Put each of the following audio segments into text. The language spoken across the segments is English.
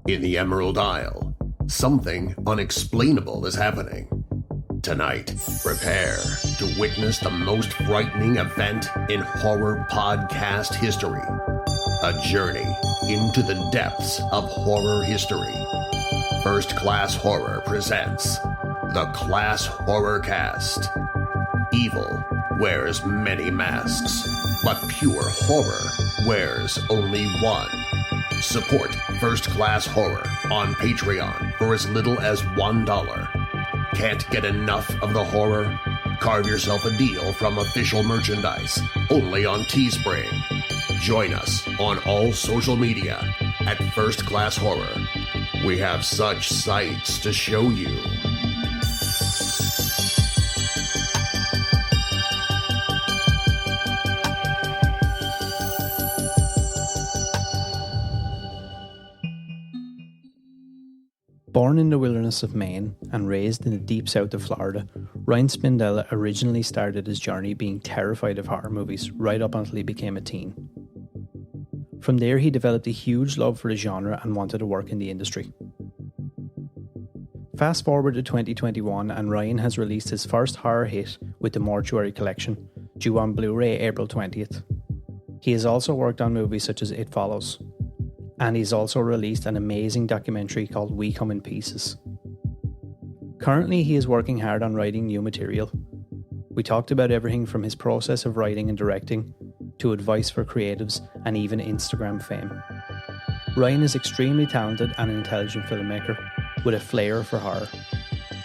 In the Emerald Isle, something unexplainable is happening. Tonight, prepare to witness the most frightening event in horror podcast history. A journey into the depths of horror history. First Class Horror presents the Class Horror Cast. Evil wears many masks, but pure horror wears only one. Support First Class Horror on Patreon for as little as $1. Can't get enough of the horror? Carve yourself a deal from official merchandise, only on Teespring. Join us on all social media at First Class Horror. We have such sights to show you. Born in the wilderness of Maine and raised in the deep south of Florida, Ryan Spindell originally started his journey being terrified of horror movies right up until he became a teen. From there, he developed a huge love for the genre and wanted to work in the industry. Fast forward to 2021 and Ryan has released his first horror hit with the Mortuary Collection, due on Blu-ray April 20th. He has also worked on movies such as It Follows. And he's also released an amazing documentary called We Come in Pieces. Currently, he is working hard on writing new material. We talked about everything from his process of writing and directing, to advice for creatives, and even Instagram fame. Ryan is extremely talented and an intelligent filmmaker, with a flair for horror.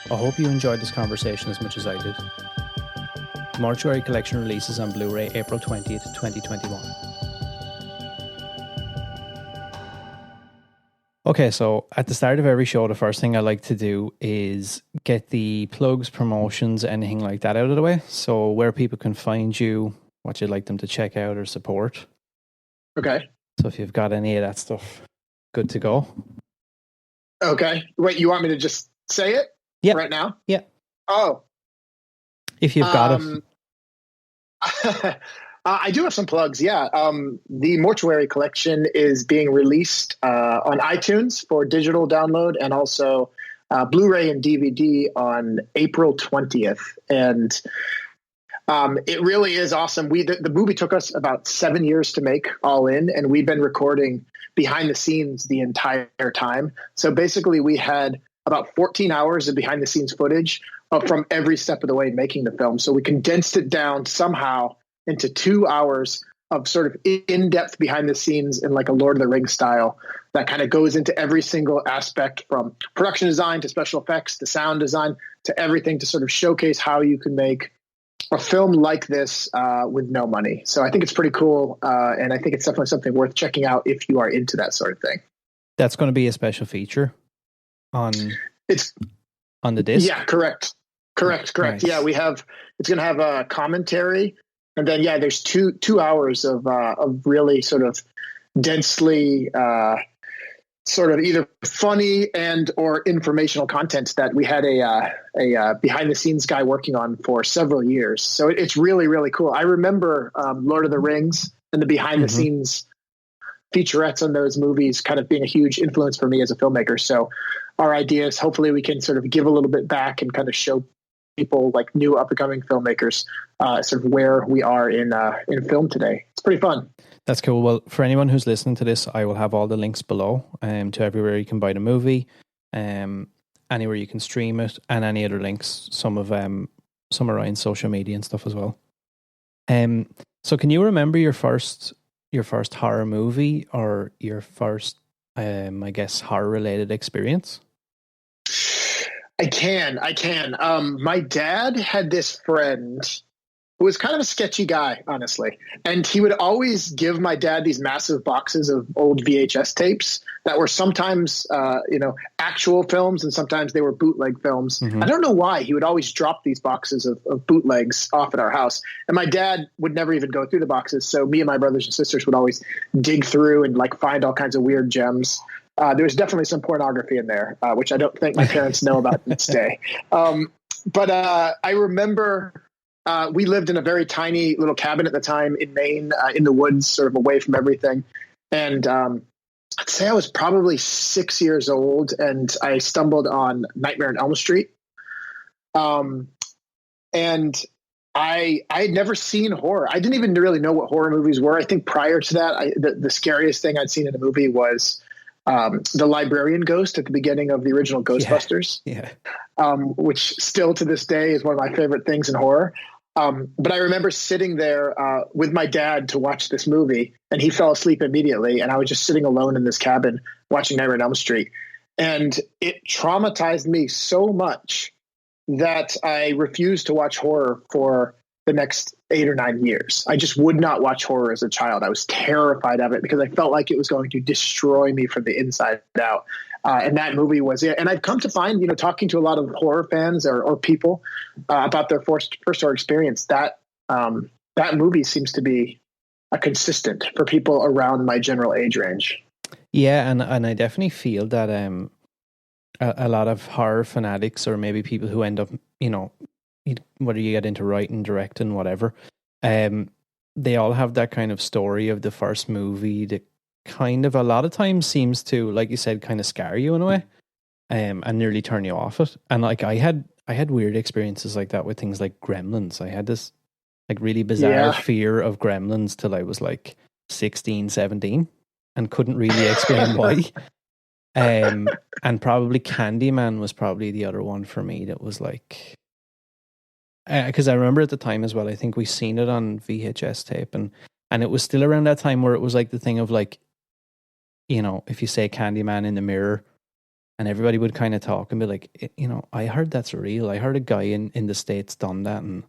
I hope you enjoyed this conversation as much as I did. The Mortuary Collection releases on Blu-ray April 20th, 2021. Okay, so at the start of every show, the first thing I like to do is get the plugs, promotions, anything like that out of the way. So where people can find you, what you'd like them to check out or support. Okay. So if you've got any of that stuff, good to go. Okay. Wait, you want me to just say it? Yeah. Right now? Yeah. Oh. If you've got it. I do have some plugs, yeah. The Mortuary Collection is being released on iTunes for digital download and also Blu-ray and DVD on April 20th. And it really is awesome. The movie took us about 7 years to make all in, and we've been recording behind the scenes the entire time. So basically we had about 14 hours of behind the scenes footage from every step of the way making the film. So we condensed it down somehow into 2 hours of sort of in-depth behind the scenes in like a Lord of the Rings style that kind of goes into every single aspect, from production design to special effects to sound design to everything, to sort of showcase how you can make a film like this with no money. So I think it's pretty cool. And I think it's definitely something worth checking out if you are into that sort of thing. That's going to be a special feature on the disc? Yeah, correct. Nice. Yeah, it's going to have a commentary. And then, yeah, there's two hours of really sort of densely sort of either funny and or informational content that we had a behind the scenes guy working on for several years. So it's really, really cool. I remember Lord of the Rings and the behind the scenes featurettes on those movies kind of being a huge influence for me as a filmmaker. So our idea is hopefully we can sort of give a little bit back and kind of show people like new up and coming filmmakers sort of where we are in film today. It's pretty fun. That's cool. Well, for anyone who's listening to this, I will have all the links below to everywhere you can buy the movie, anywhere you can stream it, and any other links, some of Ryan's social media and stuff as well. So can you remember your first horror movie or your first I guess horror related experience? I can. My dad had this friend who was kind of a sketchy guy, honestly. And he would always give my dad these massive boxes of old VHS tapes that were sometimes, actual films, and sometimes they were bootleg films. I don't know why. He would always drop these boxes of bootlegs off at our house. And my dad would never even go through the boxes. So me and my brothers and sisters would always dig through and like find all kinds of weird gems. There was definitely some pornography in there, which I don't think my parents know about this day. But I remember we lived in a very tiny little cabin at the time in Maine, in the woods, sort of away from everything. And I'd say I was probably 6 years old, and I stumbled on Nightmare on Elm Street. And I had never seen horror. I didn't even really know what horror movies were. I think prior to that, the scariest thing I'd seen in a movie was the librarian ghost at the beginning of the original Ghostbusters, which still to this day is one of my favorite things in horror. But I remember sitting there with my dad to watch this movie, and he fell asleep immediately. And I was just sitting alone in this cabin watching Nightmare on Elm Street. And it traumatized me so much that I refused to watch horror for the next 8 or 9 years. I just would not watch horror as a child. I was terrified of it because I felt like it was going to destroy me from the inside out. And that movie was it. And I've come to find, talking to a lot of horror fans or people about their first horror experience, that movie seems to be a consistent for people around my general age range. Yeah, and I definitely feel that a lot of horror fanatics, or maybe people who end up, whether you get into writing, directing, whatever, they all have that kind of story of the first movie that kind of a lot of times seems to, like you said, kind of scare you in a way, and nearly turn you off it. And like I had weird experiences like that with things like Gremlins. I had this like really bizarre fear of Gremlins till I was like 16, 17 and couldn't really explain why. And probably Candyman was probably the other one for me that was like, because I remember at the time as well, I think we seen it on VHS tape, and it was still around that time where it was like the thing of like, if you say Candyman in the mirror, and everybody would kind of talk and be like, I heard that's real. I heard a guy in the States done that, and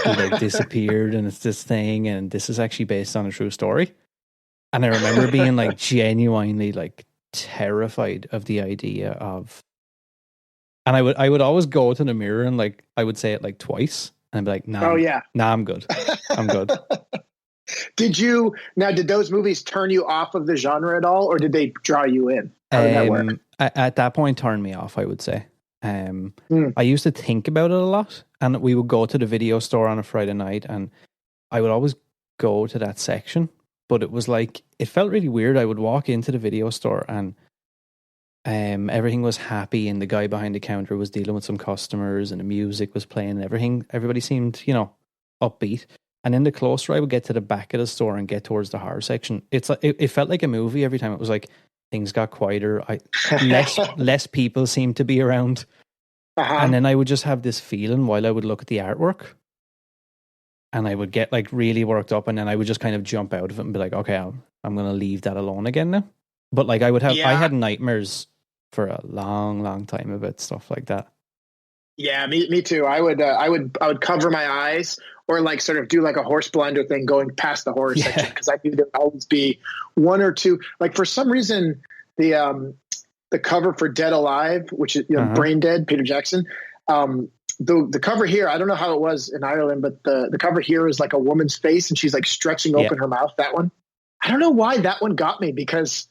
he like disappeared, and it's this thing, and this is actually based on a true story. And I remember being like genuinely like terrified of the idea of, and I would always go to the mirror and like I would say it like twice, and I'd be like, nah, I'm good. I'm good. Did those movies turn you off of the genre at all, or did they draw you in? How did that work? At that point, turn me off, I would say. I used to think about it a lot, and we would go to the video store on a Friday night, and I would always go to that section, but it was like, it felt really weird. I would walk into the video store and everything was happy, and the guy behind the counter was dealing with some customers, and the music was playing, and everybody seemed, upbeat. And then the closer I would get to the back of the store and get towards the horror section, it felt like a movie every time. It was like things got quieter. Less people seemed to be around. And then I would just have this feeling while I would look at the artwork, and I would get like really worked up, and then I would just kind of jump out of it and be like, okay, I'm going to leave that alone again now. But like I had nightmares for a long, long time about stuff like that. Yeah, me too. I would cover my eyes, or like sort of do like a horse blinder thing going past the horror section, because I knew there would always be one or two. Like for some reason, the cover for Dead Alive, which is Brain Dead, Peter Jackson. The cover here, I don't know how it was in Ireland, but the cover here is like a woman's face, and she's like stretching open her mouth. That one, I don't know why that one got me, because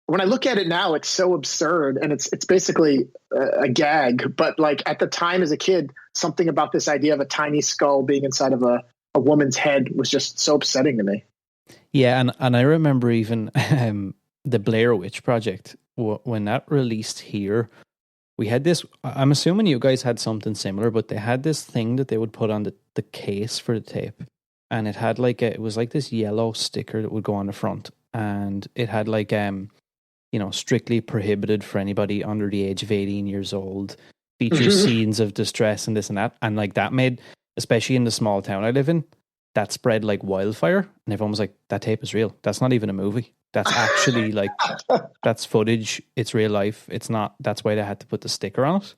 when I look at it now, it's so absurd, and it's basically a gag. But like at the time as a kid, something about this idea of a tiny skull being inside of a woman's head was just so upsetting to me. Yeah, and I remember even the Blair Witch Project, when that released here, we had this, I'm assuming you guys had something similar, but they had this thing that they would put on the case for the tape, and it had like it was like this yellow sticker that would go on the front, and it had like strictly prohibited for anybody under the age of 18 years old, features scenes of distress and this and that. And like that made, especially in the small town I live in, that spread like wildfire. And everyone was like, that tape is real. That's not even a movie. That's actually like, that's footage. It's real life. It's not, that's why they had to put the sticker on it.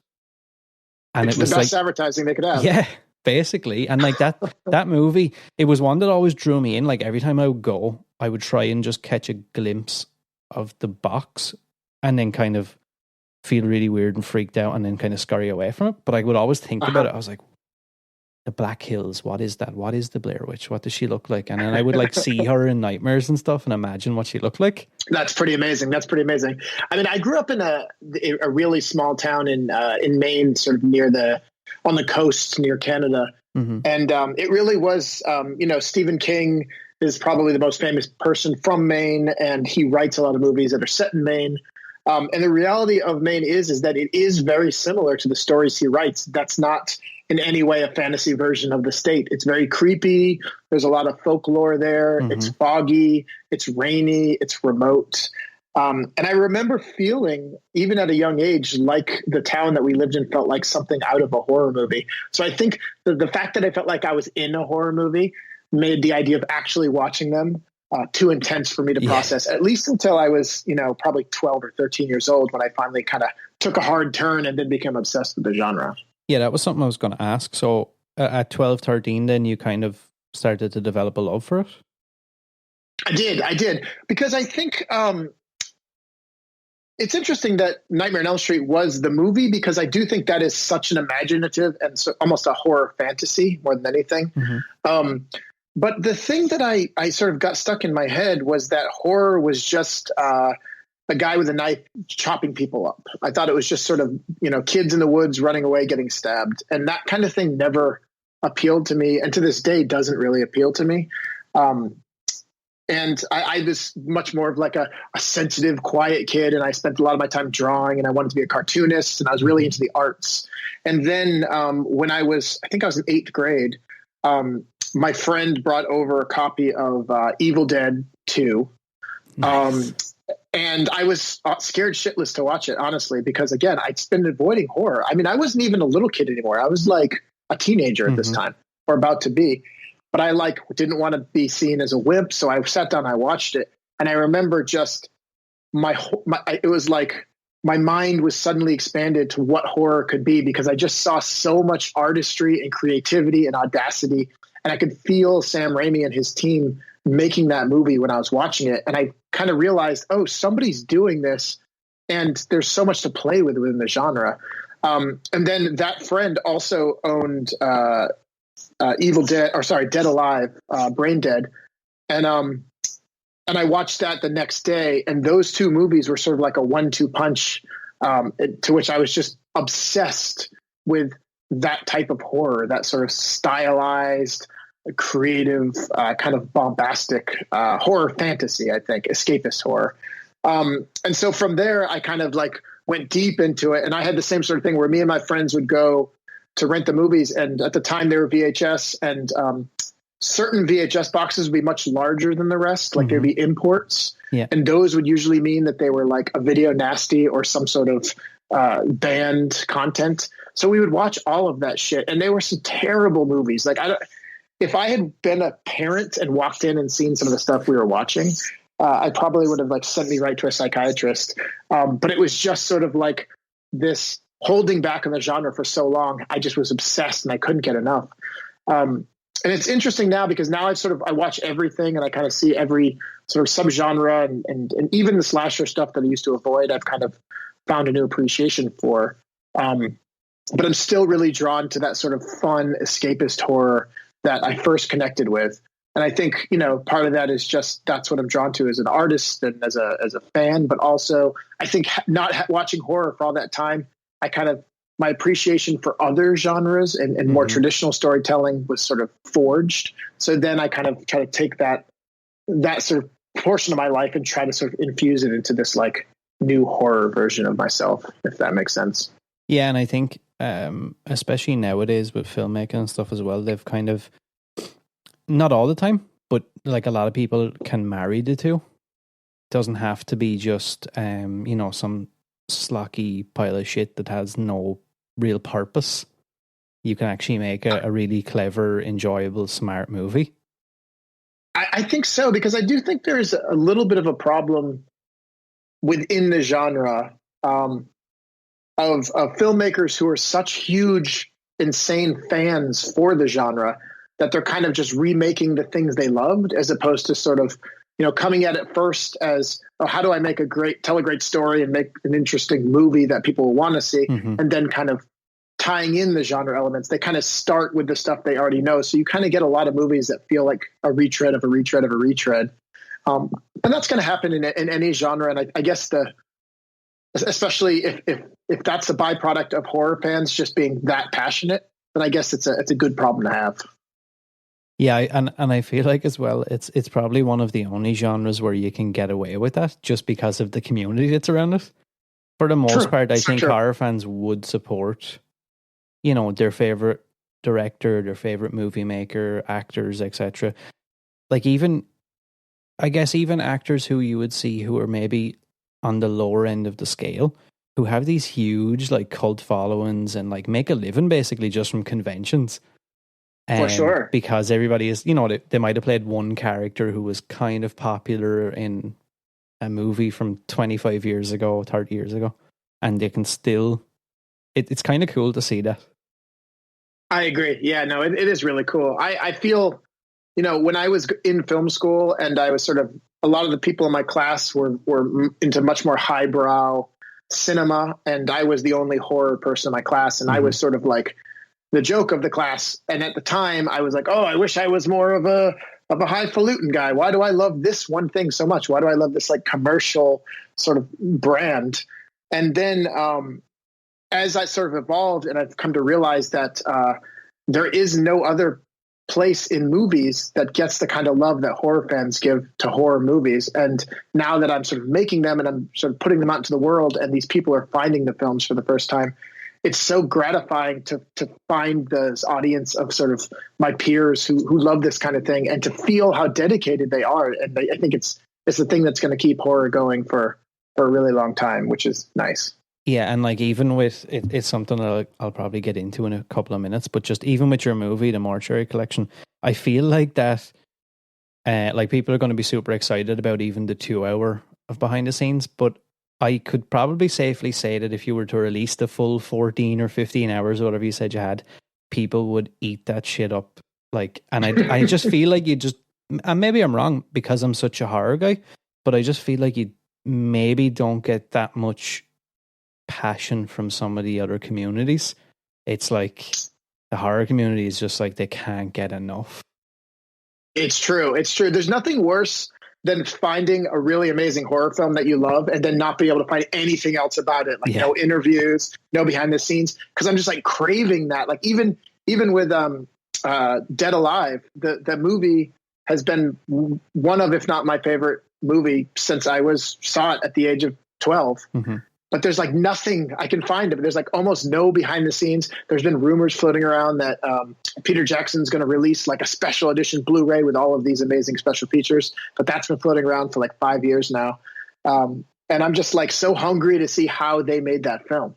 And it's it was the best like, advertising they could have. Yeah, basically. And like that movie, it was one that always drew me in. Like every time I would go, I would try and just catch a glimpse of the box and then kind of feel really weird and freaked out and then kind of scurry away from it. But I would always think about it. I was like, the Black Hills, what is that? What is the Blair Witch? What does she look like? And then I would like see her in nightmares and stuff and imagine what she looked like. That's pretty amazing. I mean, I grew up in a really small town in Maine, sort of on the coast near Canada. Mm-hmm. And it really was, Stephen King, is probably the most famous person from Maine, and he writes a lot of movies that are set in Maine. And the reality of Maine is that it is very similar to the stories he writes. That's not in any way a fantasy version of the state. It's very creepy. There's a lot of folklore there. Mm-hmm. It's foggy. It's rainy. It's remote. And I remember feeling, even at a young age, like the town that we lived in felt like something out of a horror movie. So I think the fact that I felt like I was in a horror movie made the idea of actually watching them too intense for me to process, at least until I was, probably 12 or 13 years old, when I finally kind of took a hard turn and then became obsessed with the genre. Yeah, that was something I was going to ask. So at 12, 13, then you kind of started to develop a love for it? I did. Because I think it's interesting that Nightmare on Elm Street was the movie, because I do think that is such an imaginative and almost a horror fantasy more than anything. Mm-hmm. But the thing that I sort of got stuck in my head was that horror was just a guy with a knife chopping people up. I thought it was just sort of, kids in the woods running away, getting stabbed. And that kind of thing never appealed to me, and to this day doesn't really appeal to me. And I was much more of like a sensitive, quiet kid, and I spent a lot of my time drawing, and I wanted to be a cartoonist, and I was really into the arts. And then when I think I was in 8th grade, my friend brought over a copy of Evil Dead 2. Nice. And I was scared shitless to watch it, honestly, because, again, I'd been avoiding horror. I mean, I wasn't even a little kid anymore. I was like a teenager at this time, or about to be. But I didn't want to be seen as a wimp, so I sat down and I watched it. And I remember just it was like my mind was suddenly expanded to what horror could be, because I just saw so much artistry and creativity and audacity. And I could feel Sam Raimi and his team making that movie when I was watching it. And I kind of realized, somebody's doing this, and there's so much to play with within the genre. And then that friend also owned Dead Alive, Brain Dead. And I watched that the next day, and those two movies were sort of like a 1-2 punch, to which I was just obsessed with that type of horror, that sort of stylized, creative, kind of bombastic horror fantasy, I think, escapist horror. And so from there, I kind of went deep into it, and I had the same sort of thing where me and my friends would go to rent the movies, and at the time they were VHS, and certain VHS boxes would be much larger than the rest, like there'd be imports, and those would usually mean that they were like a video nasty or some sort of banned content. So we would watch all of that shit, and they were some terrible movies. If I had been a parent and walked in and seen some of the stuff we were watching, I probably would have sent me right to a psychiatrist. But it was just sort of like this holding back on the genre for so long. I just was obsessed and I couldn't get enough. And it's interesting now, because now I watch everything, and I kind of see every sort of subgenre and even the slasher stuff that I used to avoid, I've kind of found a new appreciation for. But I'm still really drawn to that sort of fun escapist horror that I first connected with. And I think, part of that is just, that's what I'm drawn to as an artist and as a fan, but also I think not watching horror for all that time, my appreciation for other genres and more traditional storytelling was sort of forged. So then I kind of try to take that sort of portion of my life and try to sort of infuse it into this new horror version of myself, if that makes sense. Yeah. And I think, especially nowadays with filmmaking and stuff as well, they've kind of, not all the time, but a lot of people can marry the two. It doesn't have to be just, some slocky pile of shit that has no real purpose. You can actually make a really clever, enjoyable, smart movie. I think so, because I do think there's a little bit of a problem within the genre of filmmakers who are such huge, insane fans for the genre that they're kind of just remaking the things they loved, as opposed to sort of, coming at it first as, how do I tell a great story and make an interesting movie that people will want to see, and then kind of tying in the genre elements. They kind of start with the stuff they already know. So you kind of get a lot of movies that feel like a retread of a retread of a retread. And that's going to happen in any genre. And I guess especially if that's a byproduct of horror fans just being that passionate, then I guess it's a good problem to have. Yeah, and I feel like as well, it's probably one of the only genres where you can get away with that just because of the community that's around it. For the most part, I think horror fans would support, their favorite director, their favorite movie maker, actors, etc. Like I guess even actors who you would see who are maybe on the lower end of the scale, who have these huge like cult followings and like make a living basically just from conventions. For sure. Because everybody is, they might have played one character who was kind of popular in a movie from 25 years ago, 30 years ago, and they can still, it's kind of cool to see that. I agree. Yeah, no, it is really cool. I feel, when I was in film school and I was sort of, a lot of the people in my class were into much more highbrow cinema, and I was the only horror person in my class, and I was sort of like the joke of the class. And at the time I was like, oh, I wish I was more of a highfalutin guy. Why do I love this one thing so much? Why do I love this like commercial sort of brand? And then as I sort of evolved and I've come to realize that there is no other place in movies that gets the kind of love that horror fans give to horror movies. And now that I'm sort of making them and I'm sort of putting them out into the world and these people are finding the films for the first time, it's so gratifying to find this audience of sort of my peers who love this kind of thing and to feel how dedicated they are. And I think it's the thing that's going to keep horror going for a really long time, which is nice. Yeah, and like even with it's something that I'll probably get into in a couple of minutes, but just even with your movie, The Mortuary Collection, I feel like that like people are going to be super excited about even the 2 hour of behind the scenes, but I could probably safely say that if you were to release the full 14 or 15 hours, or whatever you said you had, people would eat that shit up. Like, and I just feel like you just, and maybe I'm wrong because I'm such a horror guy, but I just feel like you maybe don't get that much passion from some of the other communities. It's like the horror community is just like they can't get enough. It's true. There's nothing worse than finding a really amazing horror film that you love and then not be able to find anything else about it. Like no interviews, no behind the scenes. Cause I'm just like craving that. Like even with Dead Alive, the movie has been one of, if not my favorite movie since I saw it at the age of 12. Mm-hmm. But there's like nothing I can find of it. There's like almost no behind the scenes. There's been rumors floating around that Peter Jackson's going to release like a special edition Blu-ray with all of these amazing special features. But that's been floating around for like 5 years now. And I'm just like so hungry to see how they made that film.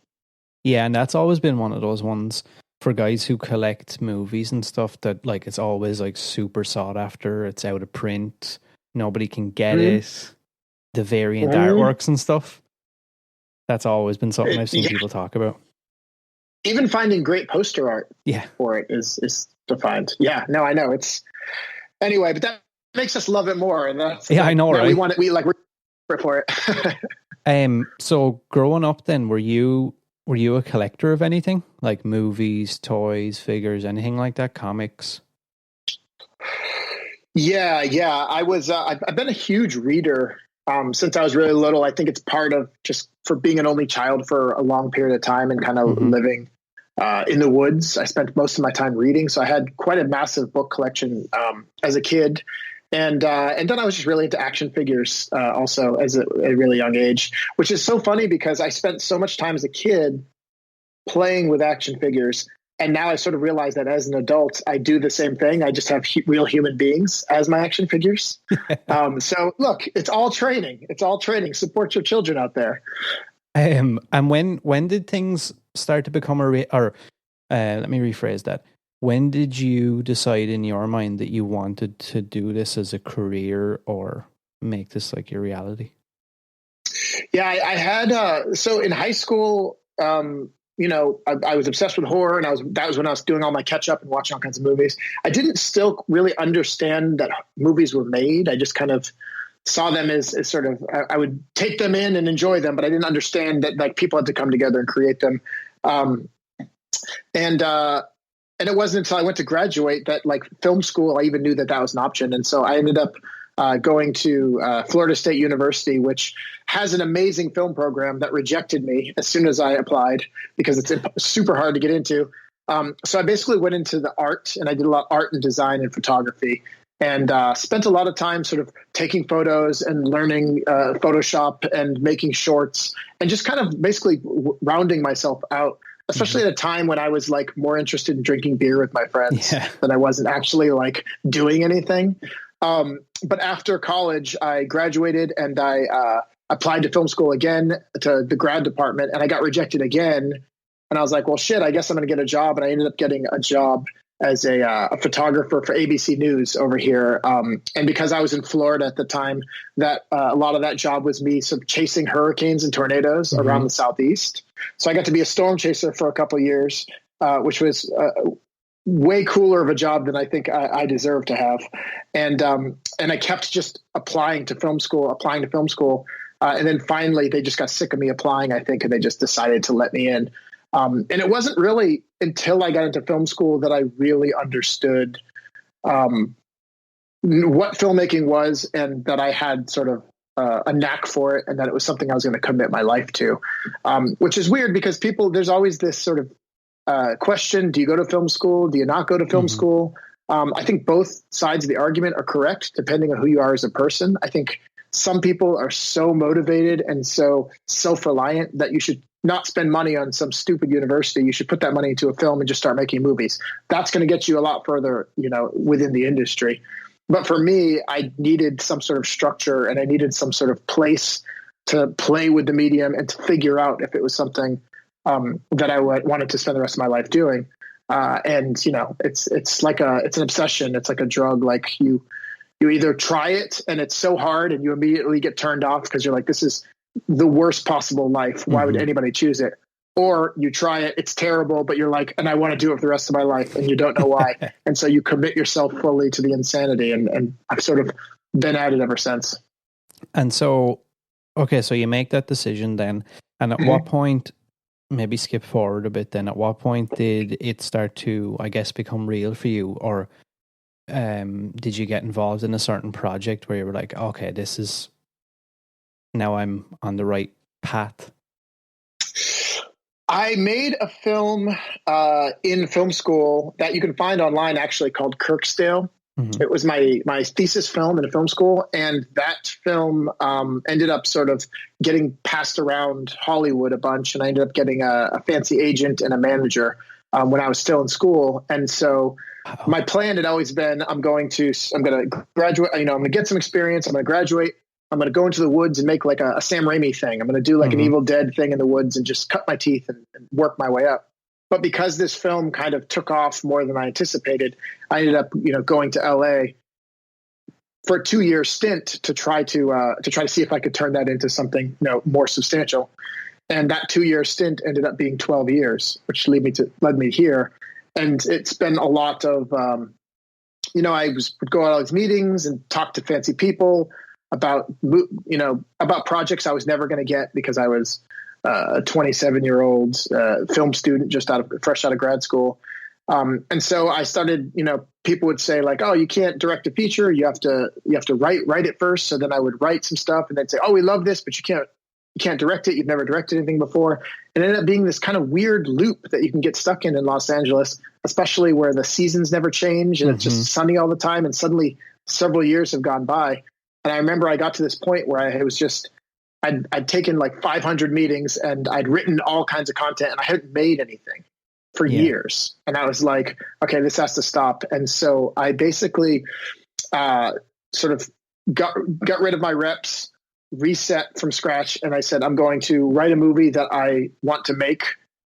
Yeah, and that's always been one of those ones for guys who collect movies and stuff that like it's always like super sought after. It's out of print. Nobody can get it. The variant artworks and stuff. That's always been something I've seen people talk about. Even finding great poster art for it is defined. Yeah, no, I know. Anyway, but that makes us love it more. And that's I know, right? We want it. We're for it. So growing up then, were you a collector of anything? Like movies, toys, figures, anything like that? Comics? Yeah. I was, I've been a huge reader since I was really little. I think it's part of just for being an only child for a long period of time and kind of living in the woods. I spent most of my time reading. So I had quite a massive book collection as a kid. And then I was just really into action figures also as a really young age, which is so funny because I spent so much time as a kid playing with action figures. And now I sort of realize that as an adult, I do the same thing. I just have real human beings as my action figures. So look, it's all training. Support your children out there. And when did things start to become let me rephrase that. When did you decide in your mind that you wanted to do this as a career or make this like your reality? Yeah, I had, so in high school, I was obsessed with horror, and that was when I was doing all my catch up and watching all kinds of movies. I didn't still really understand that movies were made. I just kind of saw them as sort of, I would take them in and enjoy them, but I didn't understand that like people had to come together and create them. And it wasn't until I went to graduate that like film school, I even knew that was an option. And so I ended up going to Florida State University, which has an amazing film program that rejected me as soon as I applied because it's super hard to get into. So I basically went into the art, and I did a lot of art and design and photography, and spent a lot of time sort of taking photos and learning Photoshop and making shorts, and just kind of basically rounding myself out, especially at a time when I was like more interested in drinking beer with my friends than I wasn't actually like doing anything. But after college, I graduated and I applied to film school again, to the grad department, and I got rejected again. And I was like, well, shit, I guess I'm going to get a job. And I ended up getting a job as a photographer for ABC News over here. And because I was in Florida at the time, that a lot of that job was me sort of chasing hurricanes and tornadoes around the Southeast. So I got to be a storm chaser for a couple of years, which was way cooler of a job than I think I deserve to have. And I kept just applying to film school. And then finally they just got sick of me applying, I think, and they just decided to let me in. And it wasn't really until I got into film school that I really understood what filmmaking was, and that I had sort of a knack for it, and that it was something I was going to commit my life to, which is weird because there's always this sort of question: do you go to film school? Do you not go to film school? I think both sides of the argument are correct, depending on who you are as a person. I think some people are so motivated and so self-reliant that you should not spend money on some stupid university. You should put that money into a film and just start making movies. That's going to get you a lot further, within the industry. But for me, I needed some sort of structure, and I needed some sort of place to play with the medium and to figure out if it was something that I wanted to spend the rest of my life doing. And it's like it's an obsession. It's like a drug. Like you either try it and it's so hard and you immediately get turned off because you're like, this is the worst possible life. Why would anybody choose it? Or you try it, it's terrible, but you're like, and I want to do it for the rest of my life, and you don't know why. And so you commit yourself fully to the insanity, and I've sort of been at it ever since. And so, okay, so you make that decision then, and at what point, maybe skip forward a bit then, at what point did it start to, I guess, become real for you? Or did you get involved in a certain project where you were like, okay, this is, now I'm on the right path? I made a film in film school that you can find online, actually, called Kirksdale. It was my thesis film in film school, and that film ended up sort of getting passed around Hollywood a bunch, and I ended up getting a fancy agent and a manager when I was still in school. And so my plan had always been, I'm going to graduate, I'm going to get some experience, I'm going to graduate, I'm going to go into the woods and make like a Sam Raimi thing. I'm going to do like an Evil Dead thing in the woods and just cut my teeth and work my way up. But because this film kind of took off more than I anticipated, I ended up, going to LA for a 2-year stint to try to see if I could turn that into something, more substantial. And that 2-year stint ended up being 12 years, which led me here. And it's been a lot of, I would go out all these meetings and talk to fancy people about projects I was never going to get because I was a 27-year-old film student fresh out of grad school. And so I started, people would say like, oh, you can't direct a feature. You have to write it first. So then I would write some stuff and they'd say, oh, we love this, but you can't direct it. You've never directed anything before. And it ended up being this kind of weird loop that you can get stuck in Los Angeles, especially where the seasons never change and it's just sunny all the time. And suddenly several years have gone by. And I remember I got to this point where I'd taken like 500 meetings and I'd written all kinds of content and I hadn't made anything for years. And I was like, okay, this has to stop. And so I basically sort of got rid of my reps, reset from scratch. And I said, I'm going to write a movie that I want to make.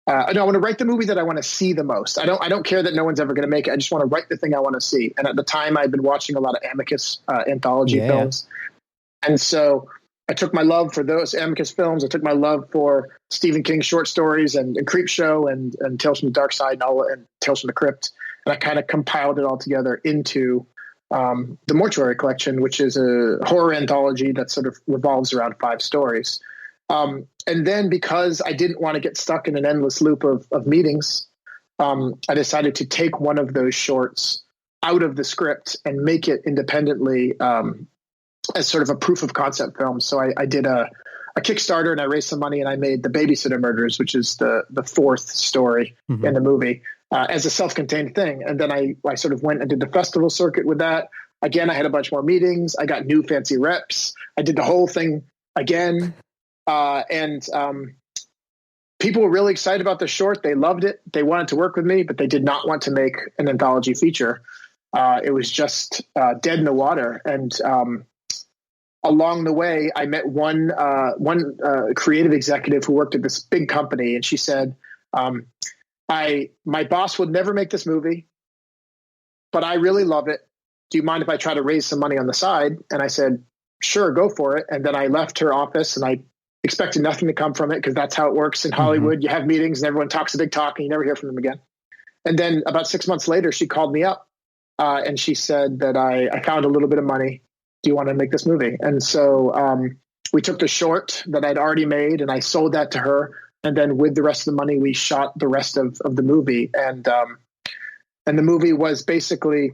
I want to write the movie that I want to see the most. I don't care that no one's ever going to make it. I just want to write the thing I want to see. And at the time I'd been watching a lot of Amicus anthology films. And so I took my love for those Amicus films. I took my love for Stephen King's short stories and Creepshow and Tales from the Dark Side and Tales from the Crypt. And I kind of compiled it all together into the Mortuary Collection, which is a horror anthology that sort of revolves around 5 stories. And then because I didn't want to get stuck in an endless loop of meetings, I decided to take one of those shorts out of the script and make it independently as sort of a proof of concept film. So I did a Kickstarter and I raised some money and I made the Babysitter Murders, which is the 4th story in the movie. as a self-contained thing. And then I sort of went and did the festival circuit with that. Again, I had a bunch more meetings. I got new fancy reps. I did the whole thing again. And people were really excited about the short. They loved it. They wanted to work with me, but they did not want to make an anthology feature. It was just dead in the water. And along the way, I met one creative executive who worked at this big company, and she said, my boss would never make this movie, but I really love it. Do you mind if I try to raise some money on the side? And I said, sure, go for it. And then I left her office, and I expected nothing to come from it, because that's how it works in Hollywood. You have meetings and everyone talks a big talk and you never hear from them again. And then about 6 months later, she called me up and she said that I found a little bit of money. Do you want to make this movie? And so we took the short that I'd already made and I sold that to her. And then with the rest of the money, we shot the rest of the movie. And the movie was basically,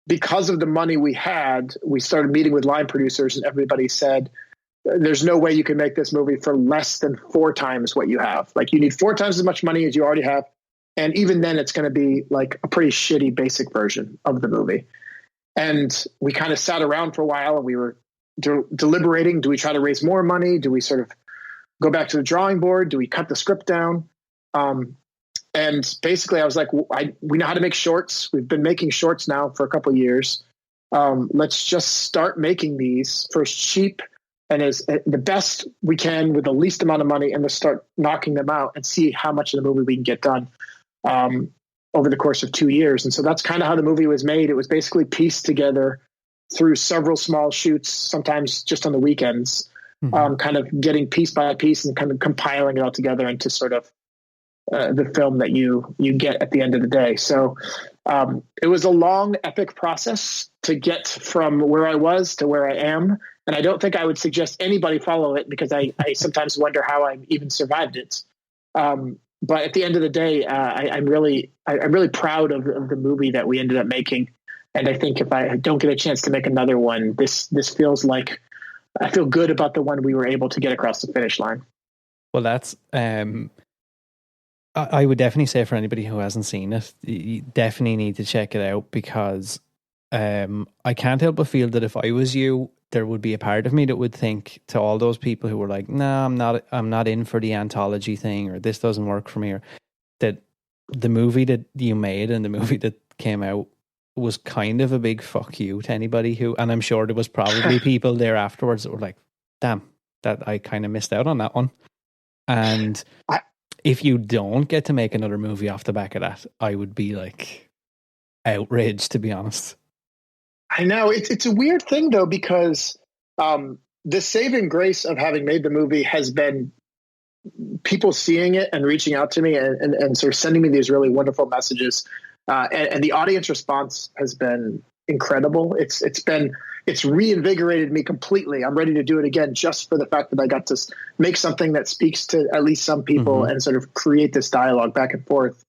because of the money we had, we started meeting with line producers, and everybody said, there's no way you can make this movie for less than 4 times what you have. Like, you need 4 times as much money as you already have. And even then it's going to be like a pretty shitty basic version of the movie. And we kind of sat around for a while, and we were deliberating. Do we try to raise more money? Do we sort of go back to the drawing board? Do we cut the script down? And basically I was like, we know how to make shorts. We've been making shorts now for a couple of years. Let's just start making these first cheap and as the best we can with the least amount of money, and let's start knocking them out and see how much of the movie we can get done over the course of 2 years. And so that's kind of how the movie was made. It was basically pieced together through several small shoots, sometimes just on the weekends, kind of getting piece by piece and kind of compiling it all together into sort of the film that you get at the end of the day. So it was a long, epic process to get from where I was to where I am. And I don't think I would suggest anybody follow it, because I sometimes wonder how I even survived it. But at the end of the day, I'm really proud of the movie that we ended up making. And I think if I don't get a chance to make another one, this feels like I feel good about the one we were able to get across the finish line. Well, that's I would definitely say, for anybody who hasn't seen it, you definitely need to check it out, because I can't help but feel that if I was you, there would be a part of me that would think to all those people who were like, no, I'm not in for the anthology thing, or this doesn't work for me, or that the movie that you made and the movie that came out was kind of a big fuck you to anybody who, and I'm sure there was probably people there afterwards that were like, damn, that I kind of missed out on that one. And if you don't get to make another movie off the back of that, I would be like outraged, to be honest. I know it's a weird thing though, because the saving grace of having made the movie has been people seeing it and reaching out to me and sort of sending me these really wonderful messages. And the audience response has been incredible. It's reinvigorated me completely. I'm ready to do it again, just for the fact that I got to make something that speaks to at least some people and sort of create this dialogue back and forth.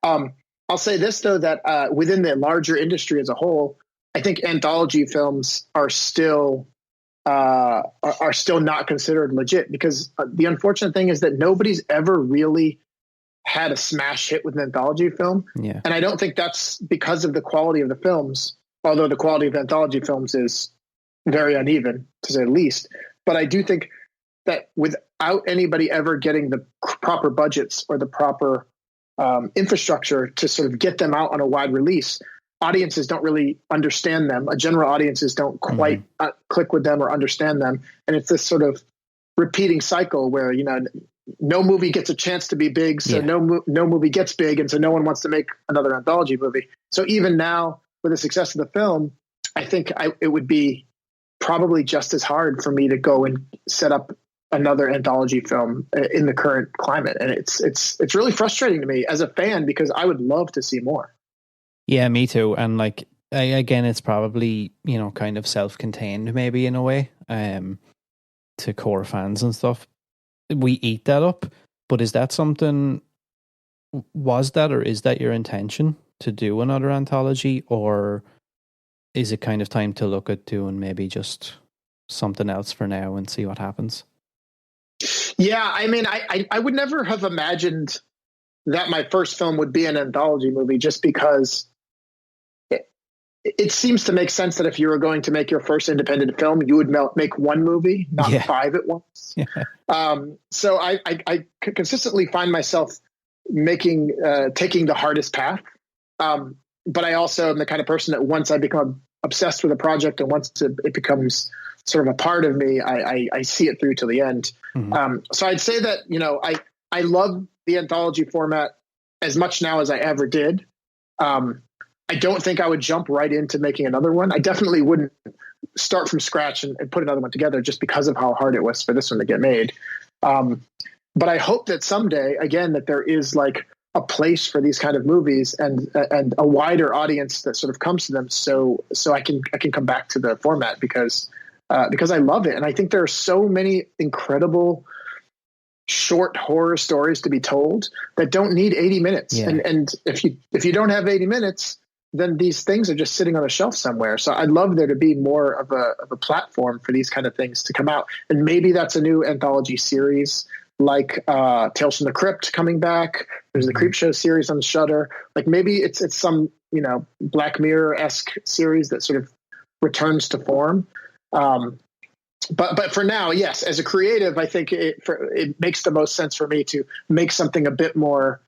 I'll say this though, that within the larger industry as a whole, I think anthology films are still not considered legit, because the unfortunate thing is that nobody's ever really had a smash hit with an anthology film. Yeah. And I don't think that's because of the quality of the films, although the quality of anthology films is very uneven, to say the least. But I do think that without anybody ever getting the proper budgets or the proper infrastructure to sort of get them out on a wide release, audiences don't really understand them. General audiences don't quite click with them or understand them. And it's this sort of repeating cycle where, no movie gets a chance to be big. So no movie gets big. And so no one wants to make another anthology movie. So even now, with the success of the film, I think it would be probably just as hard for me to go and set up another anthology film in the current climate. And it's really frustrating to me as a fan, because I would love to see more. Yeah, me too. And like, again, it's probably, kind of self-contained maybe in a way, to core fans and stuff. We eat that up, but is that something, was that, or is that your intention to do another anthology, or is it kind of time to look at doing maybe just something else for now and see what happens? Yeah, I mean, I would never have imagined that my first film would be an anthology movie, just because it seems to make sense that if you were going to make your first independent film, you would make one movie, not five at once. Yeah. So I consistently find myself taking the hardest path. But I also am the kind of person that once I become obsessed with a project and once it becomes sort of a part of me, I see it through to the end. Mm-hmm. So I'd say that, I love the anthology format as much now as I ever did. I don't think I would jump right into making another one. I definitely wouldn't start from scratch and put another one together just because of how hard it was for this one to get made. But I hope that someday, again, that there is like a place for these kind of movies and a wider audience that sort of comes to them. So I can come back to the format because I love it. And I think there are so many incredible short horror stories to be told that don't need 80 minutes. Yeah. And if you don't have 80 minutes, then these things are just sitting on a shelf somewhere. So I'd love there to be more of a platform for these kind of things to come out. And maybe that's a new anthology series, like Tales from the Crypt coming back. There's the Creepshow series on Shudder. Like maybe it's some, Black Mirror-esque series that sort of returns to form. But for now, yes, as a creative, I think it makes the most sense for me to make something a bit more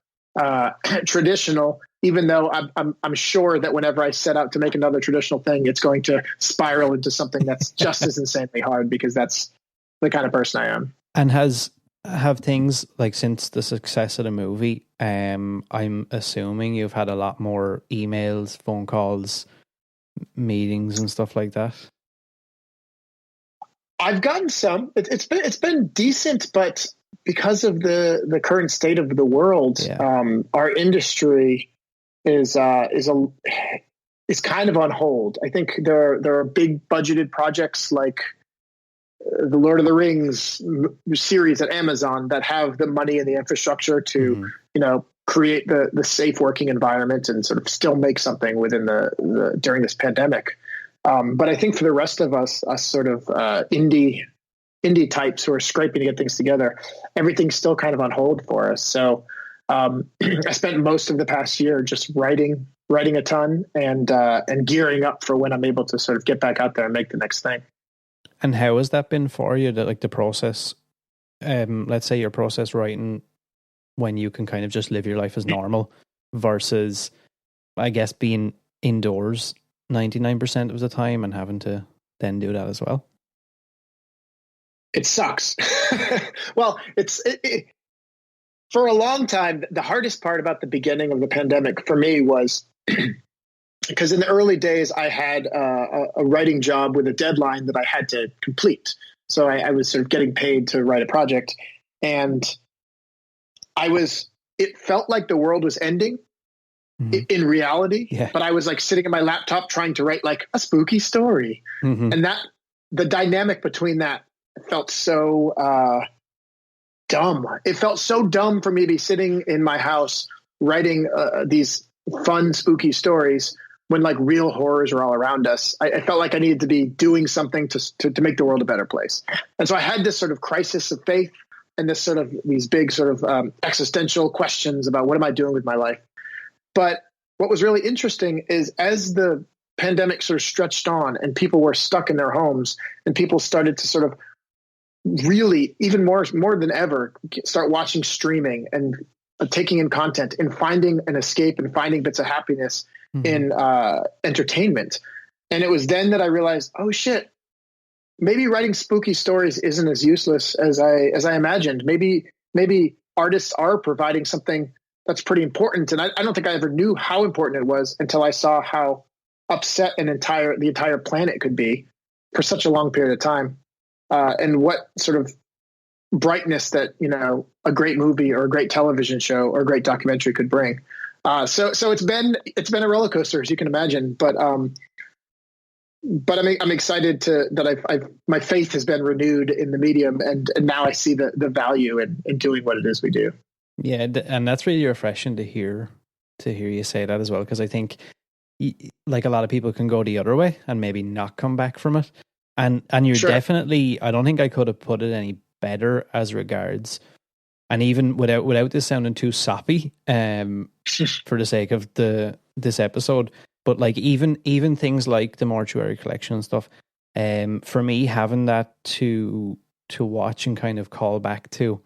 traditional, even though I'm sure that whenever I set out to make another traditional thing, it's going to spiral into something that's just as insanely hard, because that's the kind of person I am. And have things like, since the success of the movie, I'm assuming you've had a lot more emails, phone calls, meetings and stuff like that? I've gotten some. It's been decent, but because of the current state of the world, our industry is kind of on hold. I think there are big budgeted projects like the Lord of the Rings series at Amazon that have the money and the infrastructure to create the safe working environment and sort of still make something within the during this pandemic. But I think for the rest of us sort of indie types who are scraping to get things together, everything's still kind of on hold for us. So I spent most of the past year just writing a ton and gearing up for when I'm able to sort of get back out there and make the next thing. And how has that been for you? The process, let's say your process writing when you can kind of just live your life as normal versus, I guess, being indoors 99% of the time and having to then do that as well? It sucks. Well, it for a long time, the hardest part about the beginning of the pandemic for me was because in the early days I had a writing job with a deadline that I had to complete. So I was sort of getting paid to write a project, and it felt like the world was ending. Mm-hmm. In reality, but I was like sitting at my laptop trying to write like a spooky story. Mm-hmm. And that the dynamic between that felt so dumb. It felt so dumb for me to be sitting in my house writing these fun, spooky stories when like real horrors are all around us. I felt like I needed to be doing something to make the world a better place. And so I had this sort of crisis of faith and these big sort of existential questions about what am I doing with my life? But what was really interesting is as the pandemic sort of stretched on and people were stuck in their homes and people started to sort of really, even more than ever, start watching streaming and taking in content and finding an escape and finding bits of happiness in entertainment. And it was then that I realized, oh shit, maybe writing spooky stories isn't as useless as I imagined. Maybe artists are providing something that's pretty important. And I don't think I ever knew how important it was until I saw how upset the entire planet could be for such a long period of time. And what sort of brightness that, a great movie or a great television show or a great documentary could bring. So it's been a roller coaster, as you can imagine, but I'm excited that my faith has been renewed in the medium, and now I see the value in doing what it is we do. Yeah, and that's really refreshing to hear you say that as well, because I think like a lot of people can go the other way and maybe not come back from it, and you're definitely, I don't think I could have put it any better as regards And even without this sounding too soppy, for the sake of this episode, but like even things like the Mortuary Collection and stuff, for me, having that to watch and kind of call back to,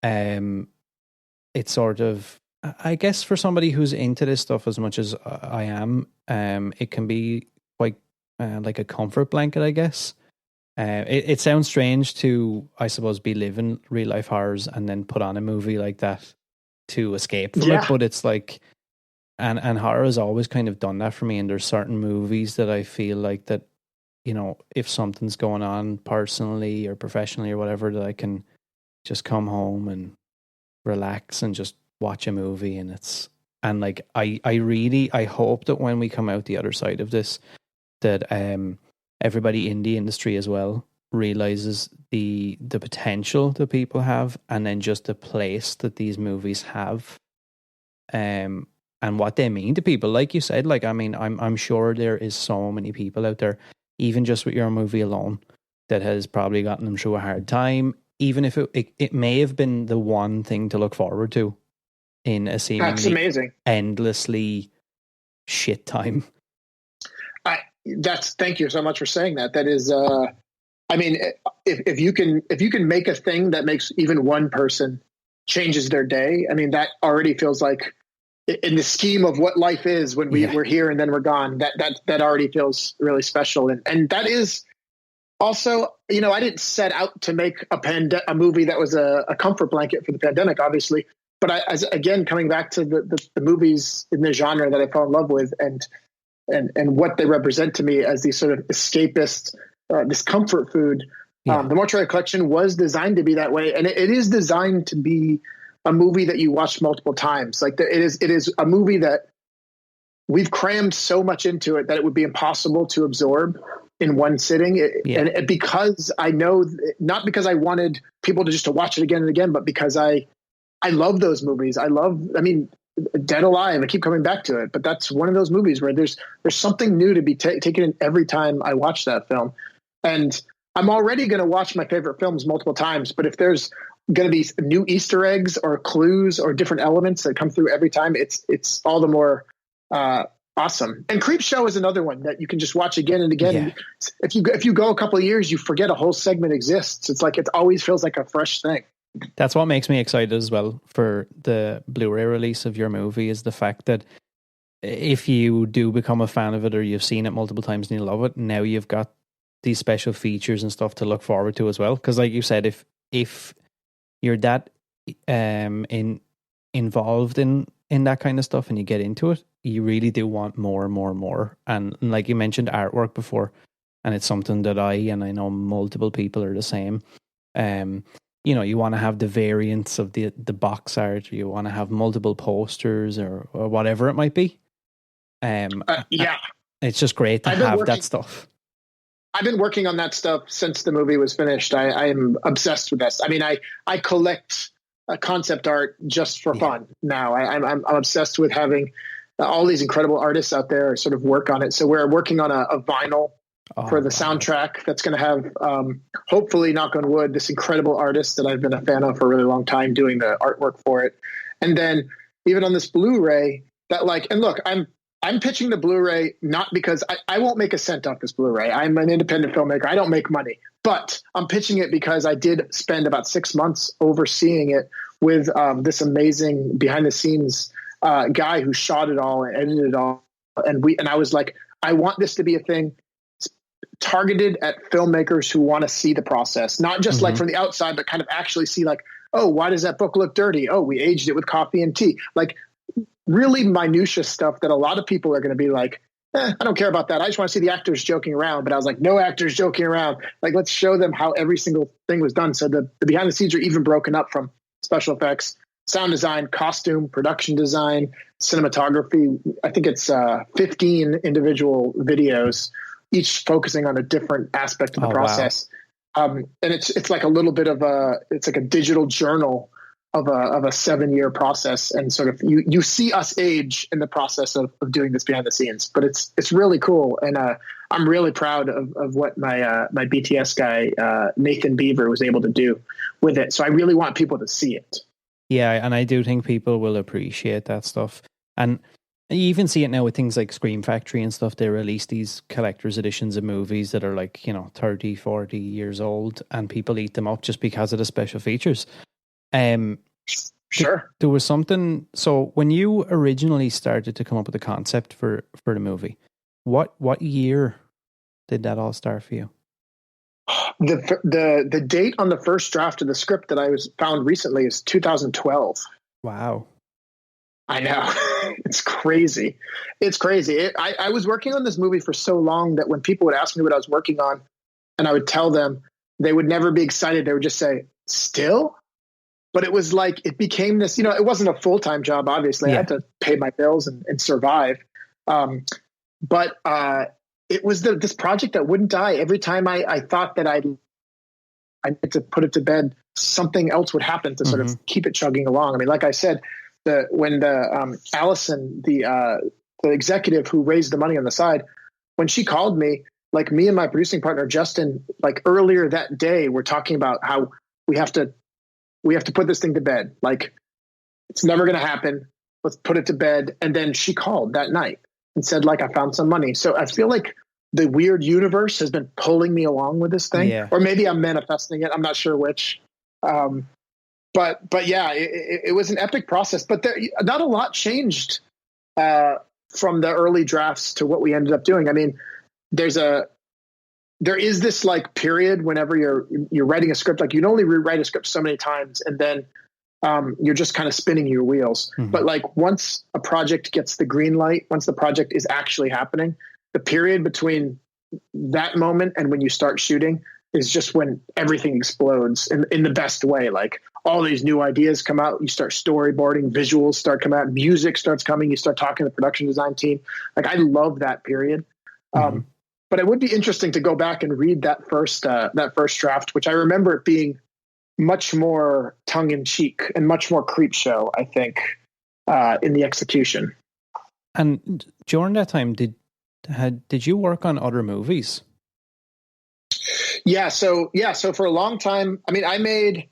it's sort of, I guess, for somebody who's into this stuff as much as I am, it can be quite like a comfort blanket, I guess. It sounds strange to, I suppose, be living real life horrors and then put on a movie like that to escape from it, but it's like, and horror has always kind of done that for me. And there's certain movies that I feel like that, you know, if something's going on personally or professionally or whatever, that I can just come home and relax and just watch a movie. And like I hope that when we come out the other side of this, that everybody in the industry as well realizes the potential that people have, and then just the place that these movies have, and what they mean to people. Like you said, like, I mean, I'm sure there is so many people out there, even just with your movie alone, that has probably gotten them through a hard time, even if it may have been the one thing to look forward to in a seemingly endlessly shit time. Thank you so much for saying that. That is, I mean, if you can make a thing that makes even one person changes their day, I mean, that already feels like, in the scheme of what life is when we're here and then we're gone, that already feels really special. And that is also, you know, I didn't set out to make a movie that was a comfort blanket for the pandemic, obviously. But again, coming back to the movies in the genre that I fell in love with, and what they represent to me as these sort of escapist, this comfort food. The Mortuary Collection was designed to be that way, and it is designed to be a movie that you watch multiple times. Like it is a movie that we've crammed so much into it that it would be impossible to absorb in one sitting. And because I know, not because I wanted people to watch it again and again, but because I love those movies. I mean, Dead Alive, I keep coming back to it, but that's one of those movies where there's something new to be taken in every time I watch that film. And I'm already going to watch my favorite films multiple times, but if there's going to be new Easter eggs or clues or different elements that come through every time, it's all the more awesome. And Creepshow is another one that you can just watch again and again. Yeah. If you go a couple of years, you forget a whole segment exists. It's like, it always feels like a fresh thing. That's what makes me excited as well for the Blu-ray release of your movie, is the fact that if you do become a fan of it, or you've seen it multiple times and you love it, now you've got these special features and stuff to look forward to as well. Because like you said, if you're that involved in that kind of stuff and you get into it, you really do want more and more and more. And like you mentioned artwork before, and it's something that I know multiple people are the same. You know, you want to have the variants of the box art, or you want to have multiple posters or whatever it might be. It's just great to have that stuff. I've been working on that stuff since the movie was finished. I am obsessed with this. I mean, I collect concept art just for fun now. I'm obsessed with having all these incredible artists out there sort of work on it. So we're working on a vinyl for the soundtrack that's going to have, hopefully, knock on wood, this incredible artist that I've been a fan of for a really long time doing the artwork for it. And then even on this Blu-ray, and look, I'm pitching the Blu-ray not because I won't make a cent off this Blu-ray. I'm an independent filmmaker. I don't make money, but I'm pitching it because I did spend about 6 months overseeing it with this amazing behind the scenes guy who shot it all and edited it all. And I was like, I want this to be a thing targeted at filmmakers who want to see the process, not just like from the outside, but kind of actually see like, oh, why does that book look dirty? Oh, we aged it with coffee and tea. Like really minutia stuff that a lot of people are going to be like, I don't care about that. I just want to see the actors joking around. But I was like, no actors joking around. Like, let's show them how every single thing was done. So the behind the scenes are even broken up from special effects, sound design, costume, production design, cinematography. I think it's 15 individual videos, each focusing on a different aspect of the process. Wow. And it's like a little bit of it's like a digital journal of a 7-year process, and sort of you see us age in the process of doing this behind the scenes. But it's really cool, and I'm really proud of what my BTS guy Nathan Beaver was able to do with it. So I really want people to see it. Yeah, and I do think people will appreciate that stuff. And you even see it now with things like Scream Factory and stuff. They release these collector's editions of movies that are like, 30, 40 years old, and people eat them up just because of the special features. Sure. There was something. So when you originally started to come up with the concept for the movie, what year did that all start for you? The date on the first draft of the script that I found recently is 2012. Wow. I know. It's crazy. It's crazy. I was working on this movie for so long that when people would ask me what I was working on and I would tell them, they would never be excited. They would just say, still? But it was like, it became this, it wasn't a full-time job, obviously. Yeah. I had to pay my bills and survive. But it was this project that wouldn't die. Every time I thought that I had to put it to bed, something else would happen to sort of keep it chugging along. I mean, like I said, when Allison, the executive who raised the money on the side, when she called me, like me and my producing partner, Justin, like earlier that day, we're talking about how we have to put this thing to bed. Like, it's never going to happen. Let's put it to bed. And then she called that night and said, like, I found some money. So I feel like the weird universe has been pulling me along with this thing, or maybe I'm manifesting it. I'm not sure which. But yeah, it was an epic process, but not a lot changed from the early drafts to what we ended up doing. I mean, there is this like period whenever you're writing a script, like you can only rewrite a script so many times, and then you're just kind of spinning your wheels. But like once a project gets the green light, once the project is actually happening, the period between that moment and when you start shooting is just when everything explodes in the best way. Like all these new ideas come out, you start storyboarding, visuals start coming out, music starts coming, you start talking to the production design team. Like I love that period. But it would be interesting to go back and read that first draft, which I remember it being much more tongue in cheek and much more creep show, I think, in the execution. And during that time, did you work on other movies? Yeah. So for a long time, I mean,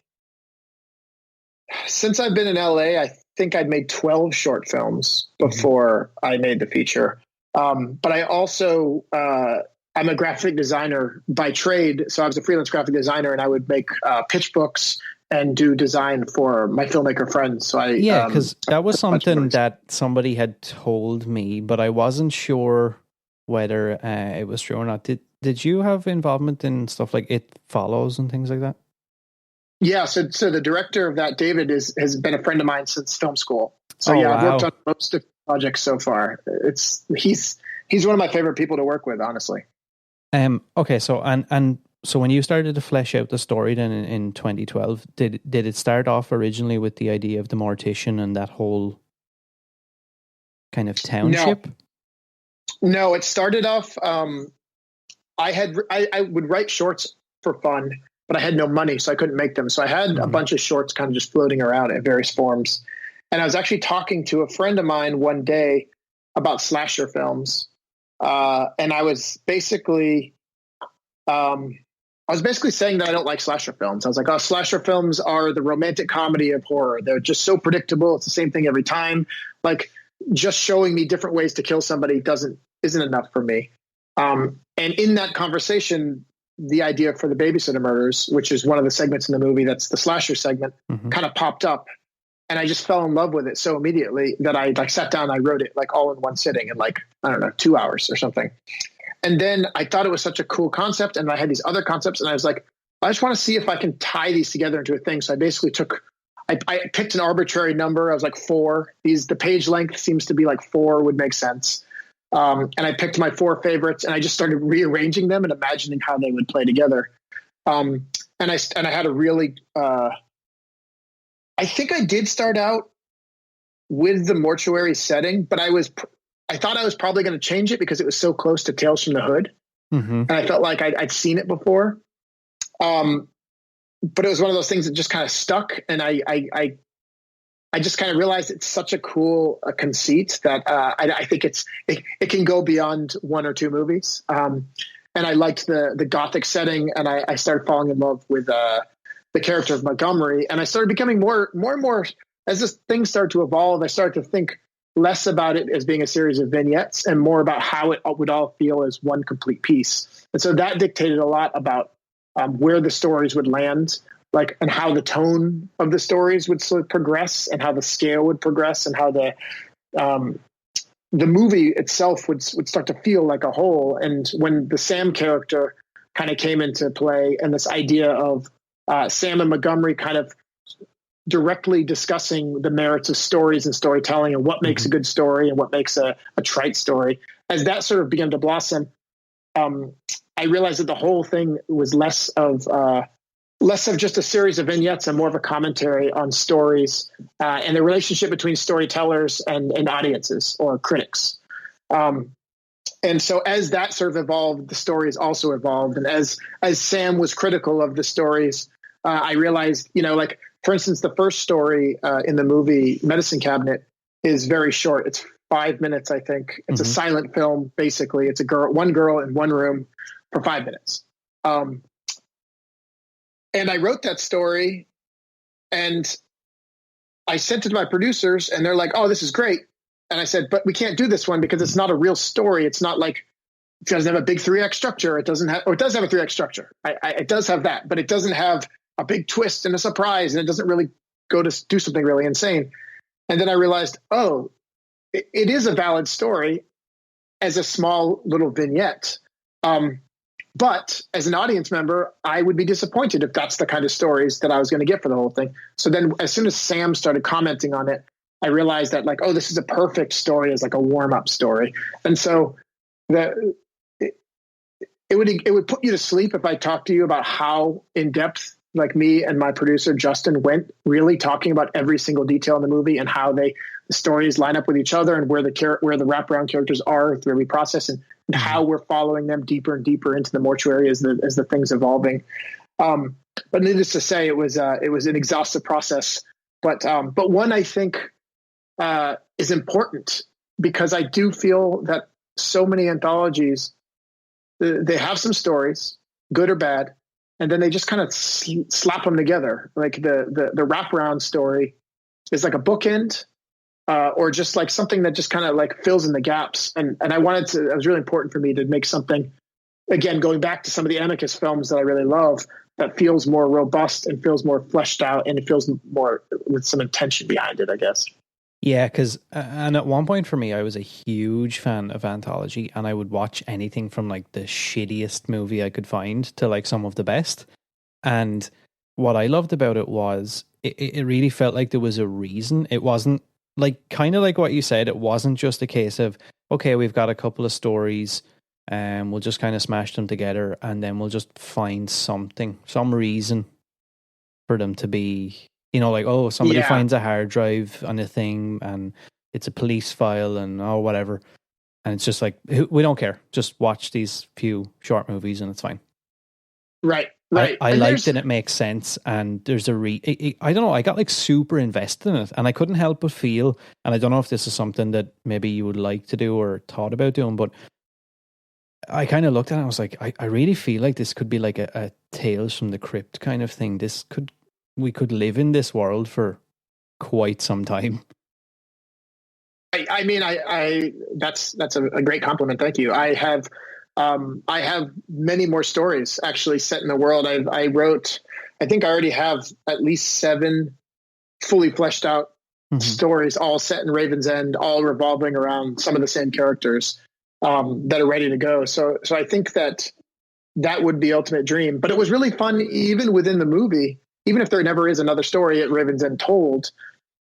since I've been in LA, I think I'd made 12 short films before I made the feature. But I also, I'm a graphic designer by trade. So I was a freelance graphic designer, and I would make pitch books and do design for my filmmaker friends. So because that was something that somebody had told me, but I wasn't sure whether it was true or not. Did you have involvement in stuff like It Follows and things like that? Yeah. So the director of that, David, has been a friend of mine since film school. So I've worked on most of the projects so far. He's one of my favorite people to work with, honestly. Okay. So, so when you started to flesh out the story then in 2012, did it start off originally with the idea of the mortician and that whole kind of township? No, it started off, I would write shorts for fun, but I had no money, so I couldn't make them. So I had a bunch of shorts kind of just floating around in various forms. And I was actually talking to a friend of mine one day about slasher films. And I was basically saying that I don't like slasher films. I was like, oh, slasher films are the romantic comedy of horror. They're just so predictable. It's the same thing every time. Like, just showing me different ways to kill somebody isn't enough for me. And in that conversation, the idea for the Babysitter Murders, which is one of the segments in the movie that's the slasher segment, kind of popped up. And I just fell in love with it so immediately that I sat down and I wrote it like all in one sitting in 2 hours or something. And then I thought it was such a cool concept, and I had these other concepts, and I was like, I just want to see if I can tie these together into a thing. So I basically I picked an arbitrary number. I was like 4. The page length seems to be like 4 would make sense. And I picked my 4 favorites, and I just started rearranging them and imagining how they would play together. And I had a really, I think I did start out with the mortuary setting, but I thought I was probably going to change it because it was so close to Tales from the Hood. And I felt like I'd seen it before. But it was one of those things that just kind of stuck. And I I just kind of realized it's such a cool conceit that I think it can go beyond one or two movies. And I liked the Gothic setting, and I started falling in love with the character of Montgomery. And I started becoming more and more, as this thing started to evolve, I started to think less about it as being a series of vignettes and more about how it would all feel as one complete piece. And so that dictated a lot about where the stories would land, like, and how the tone of the stories would sort of progress, and how the scale would progress, and how the movie itself would start to feel like a whole. And when the Sam character kind of came into play, and this idea of Sam and Montgomery kind of directly discussing the merits of stories and storytelling, and what makes a good story and what makes a trite story, as that sort of began to blossom, I realized that the whole thing was less of just a series of vignettes and more of a commentary on stories and the relationship between storytellers and audiences or critics. And so as that sort of evolved, the stories also evolved. And as Sam was critical of the stories, I realized, like, for instance, the first story in the movie Medicine Cabinet is very short. It's 5 minutes, I think. It's a silent film, basically. It's one girl in one room for 5 minutes. And I wrote that story, and I sent it to my producers, and they're like, "Oh, this is great." And I said, "But we can't do this one because it's not a real story. It's not like, it doesn't have a big 3-act structure. It doesn't have, or it does have a 3-act structure. It does have that, but it doesn't have a big twist and a surprise, and it doesn't really go to do something really insane." And then I realized, oh, it is a valid story as a small little vignette. But as an audience member, I would be disappointed if that's the kind of stories that I was going to get for the whole thing. So then as soon as Sam started commenting on it, I realized that, like, oh, this is a perfect story as like a warm-up story. And so it would put you to sleep if I talked to you about how in depth, like, me and my producer Justin went, really talking about every single detail in the movie and how the stories line up with each other, and where the wraparound characters are through every process, and how we're following them deeper and deeper into the mortuary as the thing's evolving. But needless to say, it was an exhaustive process, but one I think is important, because I do feel that so many anthologies, they have some stories, good or bad, and then they just kind of slap them together. Like the wraparound story is like a bookend, or just like something that just kind of like fills in the gaps. And it was really important for me to make something, again, going back to some of the Amicus films that I really love, that feels more robust and feels more fleshed out, and it feels more with some intention behind it, I guess. Yeah, because and at one point for me, I was a huge fan of anthology, and I would watch anything from like the shittiest movie I could find to like some of the best. And what I loved about it was it really felt like there was a reason. It wasn't like, kind of like what you said, it wasn't just a case of, okay, we've got a couple of stories and we'll just kind of smash them together, and then we'll just find some reason for them to be, like, oh, somebody finds a hard drive on a thing and it's a police file and whatever. And it's just like, we don't care. Just watch these few short movies and it's fine. Right. I liked it. It makes sense. And there's I don't know, I got like super invested in it, and I couldn't help but feel, and I don't know if this is something that maybe you would like to do or thought about doing, but I kind of looked at it and I was like, I really feel like this could be like a Tales from the Crypt kind of thing. We could live in this world for quite some time. I mean, that's a great compliment. Thank you. I have many more stories actually set in the world. I think I already have at least 7 fully fleshed out stories, all set in Raven's End, all revolving around some of the same characters that are ready to go. So I think that would be ultimate dream. But it was really fun, even within the movie, even if there never is another story at Raven's End told.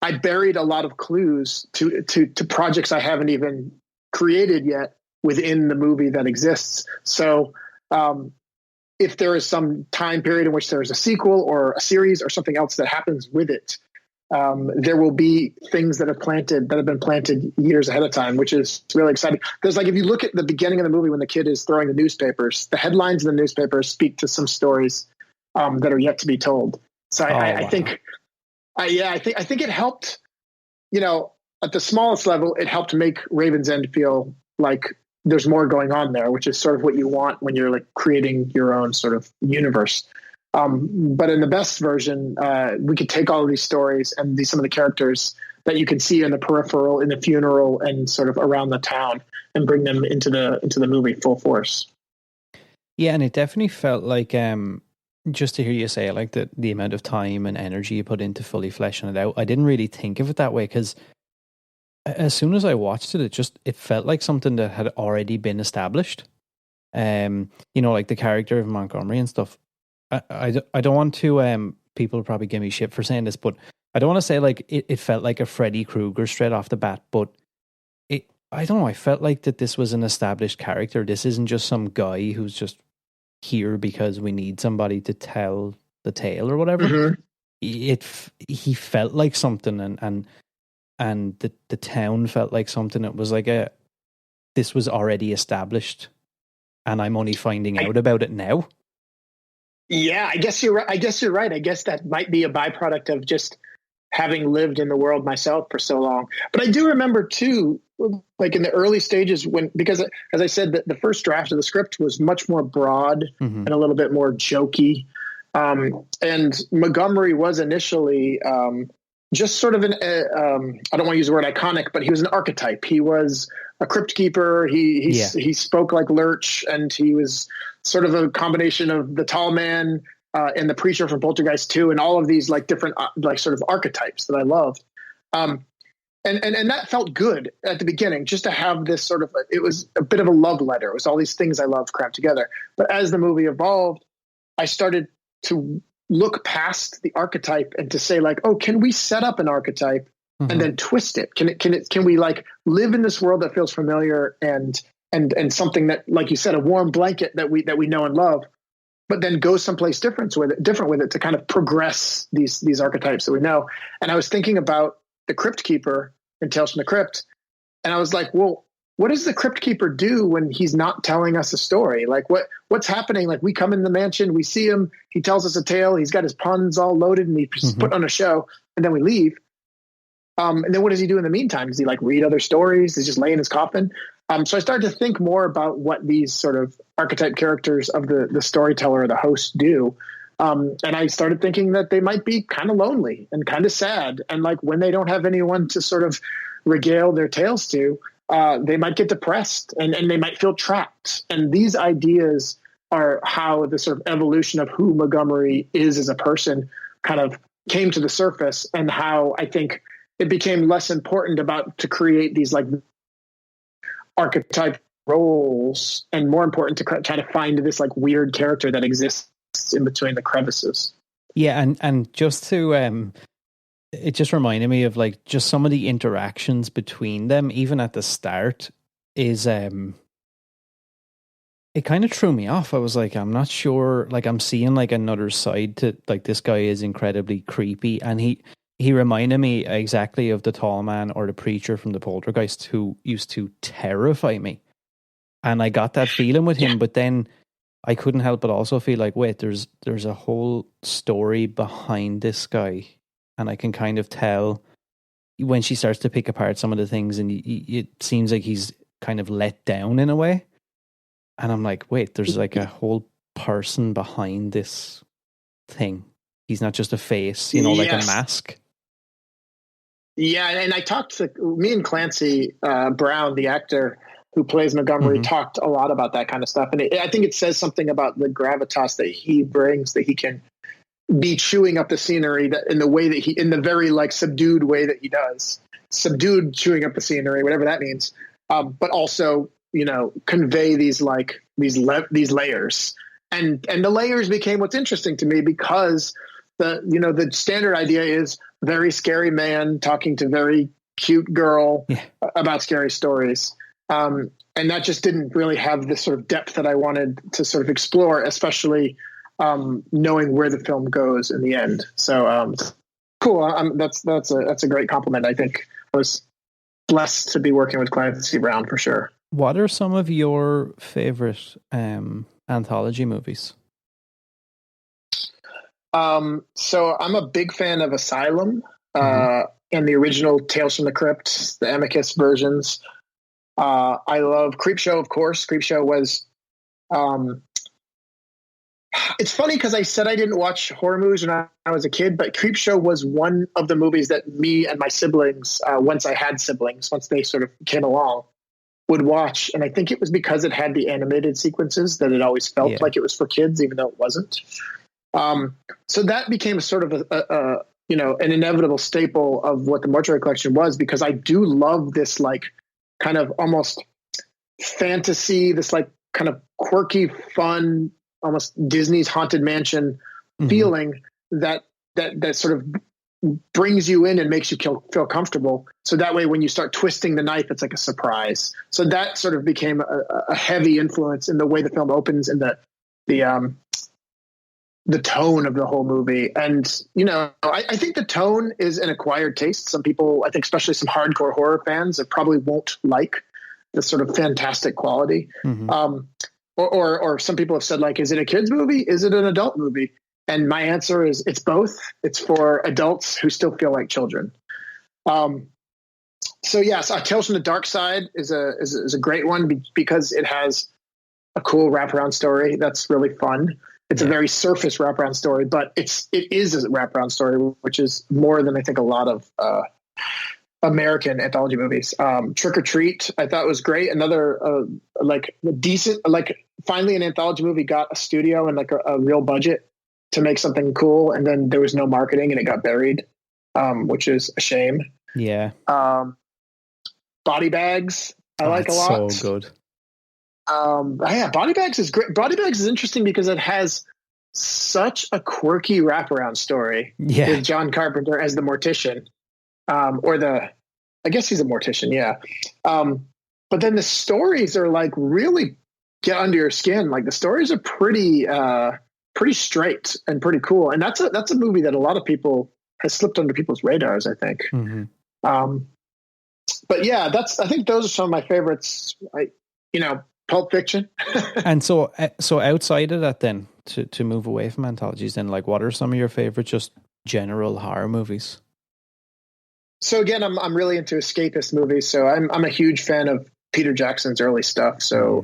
I buried a lot of clues to projects I haven't even created yet within the movie that exists. So if there is some time period in which there is a sequel or a series or something else that happens with it, there will be things that have been planted years ahead of time, which is really exciting. There's like, if you look at the beginning of the movie when the kid is throwing the newspapers, the headlines in the newspapers speak to some stories that are yet to be told. So I think it helped at the smallest level, it helped make Raven's End feel like there's more going on there, which is sort of what you want when you're like creating your own sort of universe. But in the best version, we could take all of these stories and some of the characters that you can see in the peripheral, in the funeral, and sort of around the town, and bring them into the movie full force. Yeah, and it definitely felt like, just to hear you say, like the amount of time and energy you put into fully fleshing it out. I didn't really think of it that way, because as soon as I watched it, it felt like something that had already been established. Like the character of Montgomery and stuff. I don't want to, people probably give me shit for saying this, but I don't want to say like it felt like a Freddy Krueger straight off the bat, but I don't know, I felt like that this was an established character. This isn't just some guy who's just here because we need somebody to tell the tale or whatever. Mm-hmm. He felt like something, and the town felt like something. It was like this was already established, and I'm only finding out about it now. Yeah, I guess you're right. I guess that might be a byproduct of just having lived in the world myself for so long. But I do remember too, like in the early stages because as I said, the first draft of the script was much more broad mm-hmm. and a little bit more jokey. And Montgomery was initially just sort of I don't want to use the word iconic, but he was an archetype. He was a crypt keeper. He spoke like Lurch, and he was sort of a combination of the tall man and the preacher from Poltergeist 2, and all of these like different like sort of archetypes that I loved. And that felt good at the beginning, just to have this sort of, it was a bit of a love letter. It was all these things I loved crammed together. But as the movie evolved, I started to look past the archetype and to say like, oh, can we set up an archetype mm-hmm. and then twist it? Can we like live in this world that feels familiar and something that, like you said, a warm blanket that we know and love, but then go someplace different with it to kind of progress these archetypes that we know. And I was thinking about the Crypt Keeper in Tales from the Crypt, and I was like, well, what does the Crypt Keeper do when he's not telling us a story? Like what's happening? Like we come in the mansion, we see him, he tells us a tale, he's got his puns all loaded, and he's mm-hmm. put on a show, and then we leave. And then what does he do in the meantime? Does he like read other stories? Does he just lay in his coffin? So I started to think more about what these sort of archetype characters of the storyteller or the host do. And I started thinking that they might be kind of lonely and kind of sad. And like when they don't have anyone to sort of regale their tales to, they might get depressed and they might feel trapped. And these ideas are how the sort of evolution of who Montgomery is as a person kind of came to the surface, and how I think it became less important to create these like archetype roles and more important to try to find this like weird character that exists in between the crevices. Yeah. And just to, it just reminded me of like just some of the interactions between them, even at the start, is, it kind of threw me off. I was like, I'm not sure, like I'm seeing like another side to like, this guy is incredibly creepy, and he reminded me exactly of the tall man or the preacher from the Poltergeist who used to terrify me. And I got that feeling with him, but then I couldn't help but also feel like, wait, there's a whole story behind this guy. And I can kind of tell when she starts to pick apart some of the things, and it seems like he's kind of let down in a way. And I'm like, wait, there's like a whole person behind this thing. He's not just a face, like a mask. Yeah, and I talked to me and Clancy Brown, the actor who plays Montgomery, mm-hmm. talked a lot about that kind of stuff. And I think it says something about the gravitas that he brings, that he can be chewing up the scenery that in the way that in the very like subdued way that he does, subdued chewing up the scenery, whatever that means. But also, convey these like these layers, and the layers became what's interesting to me, because the standard idea is very scary man talking to very cute girl about scary stories. And that just didn't really have the sort of depth that I wanted to sort of explore, especially knowing where the film goes in the end. So cool. That's a great compliment. I think I was blessed to be working with Clancy Brown for sure. What are some of your favorite anthology movies? So I'm a big fan of Asylum. and the original Tales from the Crypt, the Amicus versions. I love Creepshow, of course. Creepshow was. It's funny because I said I didn't watch horror movies when I was a kid, but Creepshow was one of the movies that me and my siblings, once I had siblings, once they sort of came along, would watch. And I think it was because it had the animated sequences that it always felt like it was for kids, even though it wasn't. So that became a sort of an inevitable staple of what the Mortuary Collection was, because I do love this like kind of almost fantasy, this like kind of quirky, fun, almost Disney's Haunted Mansion feeling that sort of brings you in and makes you feel comfortable. So that way, when you start twisting the knife, it's like a surprise. So that sort of became a heavy influence in the way the film opens and the tone of the whole movie. And, I think the tone is an acquired taste. Some people, I think, especially some hardcore horror fans, that probably won't like the sort of fantastic quality. Or some people have said, like, is it a kid's movie? Is it an adult movie? And my answer is it's both. It's for adults who still feel like children. So Tales from the Dark Side is a great one because it has a cool wraparound story that's really fun. It's a very surface wraparound story, but it is a wraparound story, which is more than I think a lot of American anthology movies. Trick or Treat, I thought was great. Another decent, finally an anthology movie got a studio and like a real budget to make something cool, and then there was no marketing and it got buried, which is a shame. Yeah. Body Bags, I like a lot. So good. Body Bags is great. Body Bags is interesting because it has such a quirky wraparound story with John Carpenter as the mortician, I guess he's a mortician. Yeah. But then the stories are like really get under your skin. Like the stories are pretty straight and pretty cool. And that's a movie that a lot of people has slipped under people's radars, I think. But yeah, I think those are some of my favorites. Pulp Fiction. And so outside of that, then to move away from anthologies, then like what are some of your favorite just general horror movies? So again, I'm really into escapist movies. So I'm a huge fan of Peter Jackson's early stuff. So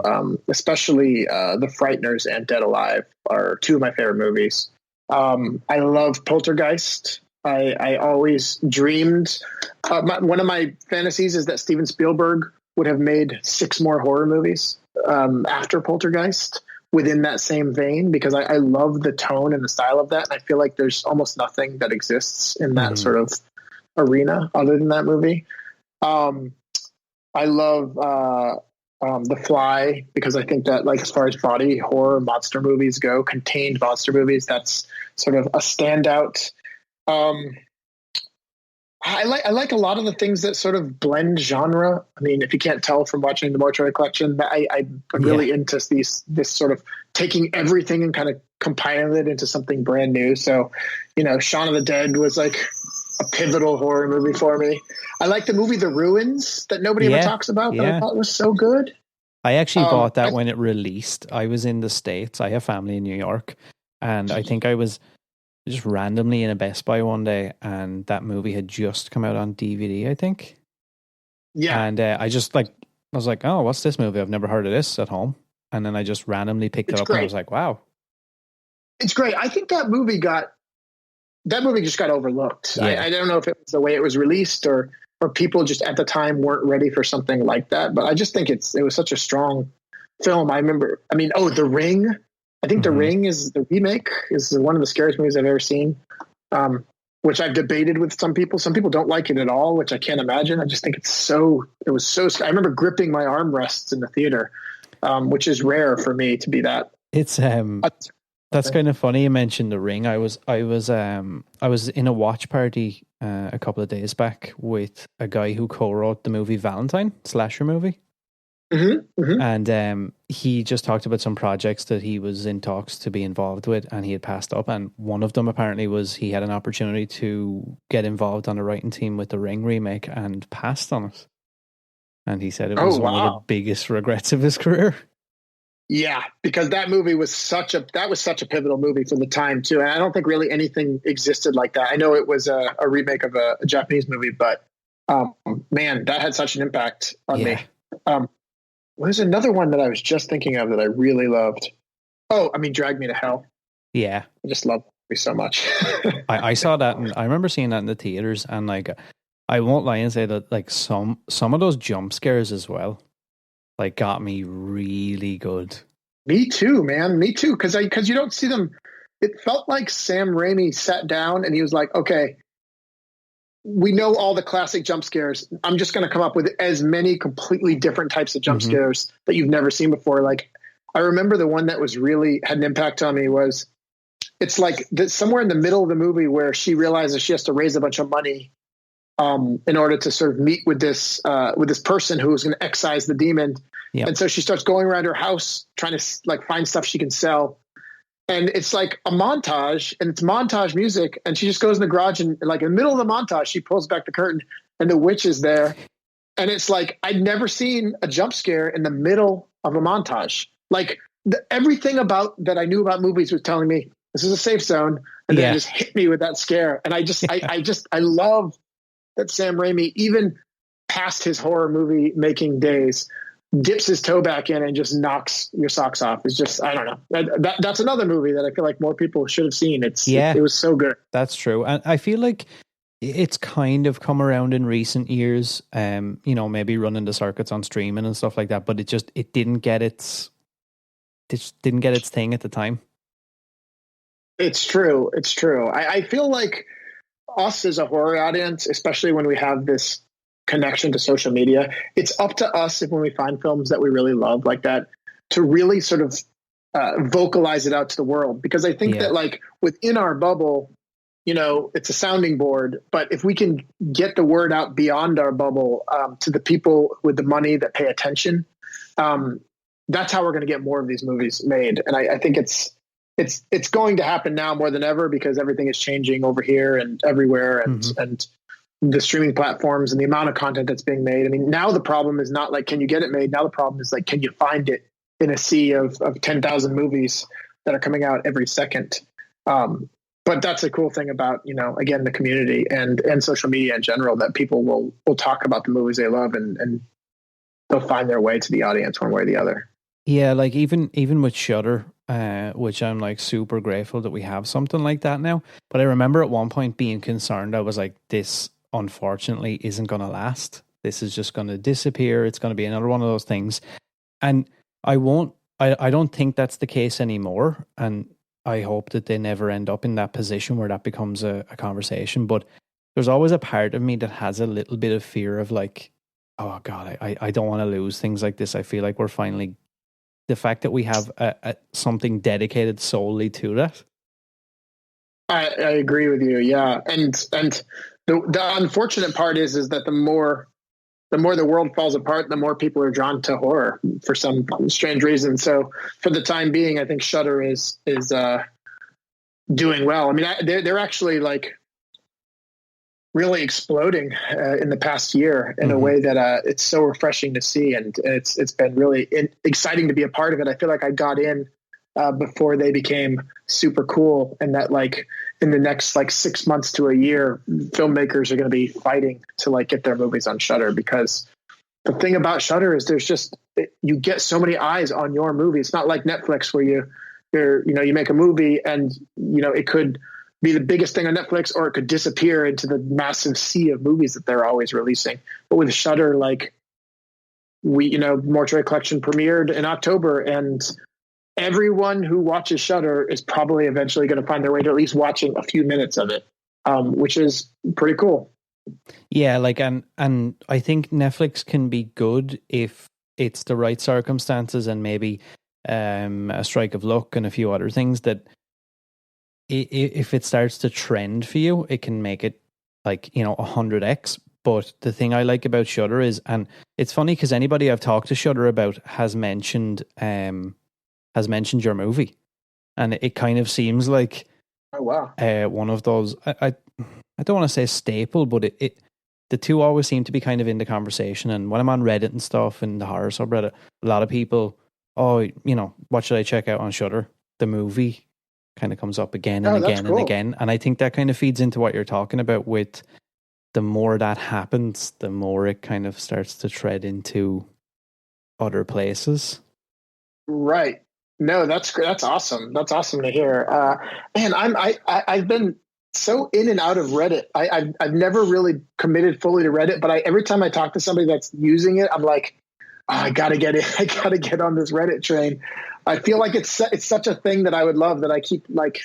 especially The Frighteners and Dead Alive are two of my favorite movies. I love Poltergeist. I always dreamed. One of my fantasies is that Steven Spielberg would have made 6 more horror movies after Poltergeist within that same vein, because I love the tone and the style of that. And I feel like there's almost nothing that exists in that sort of arena other than that movie. I love The Fly, because I think that, like, as far as body horror monster movies go, contained monster movies, that's sort of a standout. I like a lot of the things that sort of blend genre. I mean, if you can't tell from watching the Mortuary Collection, I'm really into this sort of taking everything and kind of compiling it into something brand new. So, Shaun of the Dead was like a pivotal horror movie for me. I like the movie The Ruins that nobody ever talks about, but I thought was so good. I actually bought that when it released. I was in the States. I have family in New York, and I think I was just randomly in a Best Buy one day, and that movie had just come out on DVD, I think. Yeah. And I was like, oh, what's this movie? I've never heard of this at home. And then I just randomly picked it up and I was like, wow. It's great. I think that movie just got overlooked. Yeah. I don't know if it was the way it was released or people just at the time weren't ready for something like that. But I just think it was such a strong film. The Ring. I think The Ring is the remake, is one of the scariest movies I've ever seen, which I've debated with some people. Some people don't like it at all, which I can't imagine. I just think it was so I remember gripping my armrests in the theater, which is rare for me to be that. It's that's kind of funny you mentioned The Ring. I was in a watch party a couple of days back with a guy who co-wrote the movie Valentine, slasher movie. And he just talked about some projects that he was in talks to be involved with, and he had passed up. And one of them apparently was he had an opportunity to get involved on a writing team with the Ring remake and passed on it. And he said it was one of the biggest regrets of his career. Yeah, because that movie was such a pivotal movie for the time too, and I don't think really anything existed like that. I know it was a remake of a Japanese movie, but man, that had such an impact on me. There's another one that I was just thinking of that I really loved. Oh, I mean, Drag Me to Hell. Yeah, I just love it so much. I saw that, and I remember seeing that in the theaters, and like, I won't lie and say that like some of those jump scares as well, like got me really good. Me too, man. Me too. Because you don't see them. It felt like Sam Raimi sat down and he was like, okay, we know all the classic jump scares. I'm just going to come up with as many completely different types of jump scares that you've never seen before. Like, I remember the one that was really had an impact on me was, it's like somewhere in the middle of the movie where she realizes she has to raise a bunch of money in order to sort of meet with this person who is going to excise the demon. Yep. And so she starts going around her house trying to like find stuff she can sell. And it's like a montage, and it's montage music. And she just goes in the garage, and like in the middle of the montage, she pulls back the curtain and the witch is there. And it's like, I'd never seen a jump scare in the middle of a montage. Like everything about that I knew about movies was telling me this is a safe zone. And then it just hit me with that scare. And I love that Sam Raimi, even past his horror movie making days, dips his toe back in and just knocks your socks off. It's just, I don't know. That's another movie that I feel like more people should have seen. It was so good. That's true. And I feel like it's kind of come around in recent years, maybe running the circuits on streaming and stuff like that, but it didn't get its thing at the time. It's true. It's true. I feel like us as a horror audience, especially when we have this connection to social media, it's up to us when we find films that we really love like that to really sort of vocalize it out to the world. Because I think that like within our bubble, it's a sounding board, but if we can get the word out beyond our bubble to the people with the money that pay attention, that's how we're going to get more of these movies made. And I think it's going to happen now more than ever because everything is changing over here and everywhere, and the streaming platforms and the amount of content that's being made. I mean, now the problem is not like, can you get it made? Now the problem is like, can you find it in a sea of 10,000 movies that are coming out every second? But that's a cool thing about, again, the community and social media in general, that people will talk about the movies they love and they'll find their way to the audience one way or the other. Yeah. Like even with Shudder, which I'm like super grateful that we have something like that now. But I remember at one point being concerned. I was like, this unfortunately isn't going to last. This is just going to disappear. It's going to be another one of those things. And I don't think that's the case anymore. And I hope that they never end up in that position where that becomes a conversation. But there's always a part of me that has a little bit of fear of like, oh God, I don't want to lose things like this. I feel like we're finally, the fact that we have something dedicated solely to that. I agree with you. Yeah. And the unfortunate part is that the more the world falls apart, the more people are drawn to horror for some strange reason. So for the time being, I think Shudder is doing well. I mean, they're actually like really exploding in the past year in a way that it's so refreshing to see, and it's been really exciting to be a part of it. I feel like I got in before they became super cool, and that like in the next like 6 months to a year, filmmakers are going to be fighting to like get their movies on Shudder, because the thing about Shudder is you get so many eyes on your movie. It's not like Netflix where you make a movie and it could be the biggest thing on Netflix or it could disappear into the massive sea of movies that they're always releasing. But with Shudder, like Mortuary Collection premiered in October, and everyone who watches Shudder is probably eventually going to find their way to at least watching a few minutes of it, which is pretty cool. Yeah, like and I think Netflix can be good if it's the right circumstances and maybe a strike of luck and a few other things that if it starts to trend for you, it can make it like 100x. But the thing I like about Shudder is, and it's funny because anybody I've talked to Shudder about has mentioned your movie, and it kind of seems like one of those. I don't want to say staple, but the two always seem to be kind of in the conversation. And when I'm on Reddit and stuff and the horror subreddit, a lot of people oh, you know, what should I check out on Shudder? The movie kind of comes up again and again and again. And I think that kind of feeds into what you're talking about with the more that happens, the more it kind of starts to tread into other places. Right. No, that's awesome. That's awesome to hear. Man, I've been so in and out of Reddit. I've never really committed fully to Reddit, but every time I talk to somebody that's using it, I'm like, oh, I gotta get it. I gotta get on this Reddit train. I feel like it's such a thing that I would love that I keep like.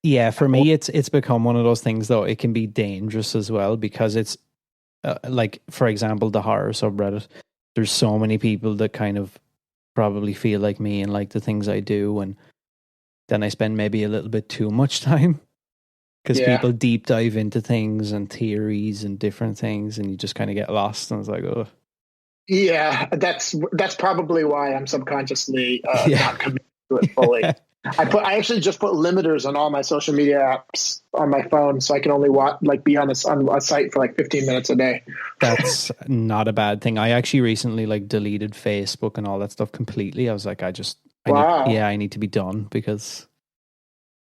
Yeah, for me, it's become one of those things though. It can be dangerous as well because it's like, for example, the horror subreddit. There's so many people that kind of probably feel like me and like the things I do, and then I spend maybe a little bit too much time because people deep dive into things and theories and different things, and you just kind of get lost. And it's like, oh, yeah, that's probably why I'm subconsciously not committed to it fully. I actually just put limiters on all my social media apps on my phone, so I can only be on a site for like 15 minutes a day. That's not a bad thing. I actually recently like deleted Facebook and all that stuff completely. I was like, I need to be done because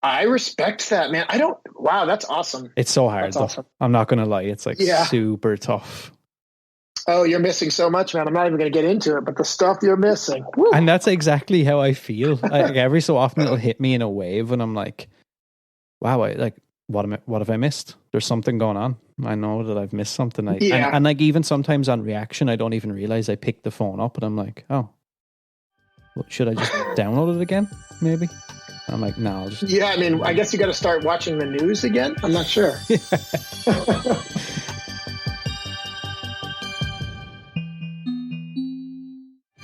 I respect that, man. Wow, that's awesome. It's so hard. Awesome. I'm not going to lie. It's like super tough. Oh, you're missing so much, man. I'm not even going to get into it, but the stuff you're missing. Woo. And that's exactly how I feel. Like every so often it'll hit me in a wave and I'm like, wow, what have I missed? There's something going on. I know that I've missed something. And like even sometimes on reaction, I don't even realize I picked the phone up and I'm like, oh, should I just download it again? Maybe. And I'm like, no, I'll just. Yeah, I mean, I guess you got to start watching the news again. I'm not sure.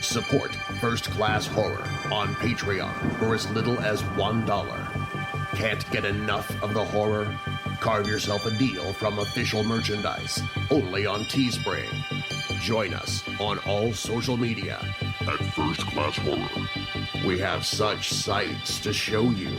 Support First Class Horror on Patreon for as little as $1. Can't get enough of the horror? Carve yourself a deal from official merchandise, only on Teespring. Join us on all social media at First Class Horror. We have such sights to show you.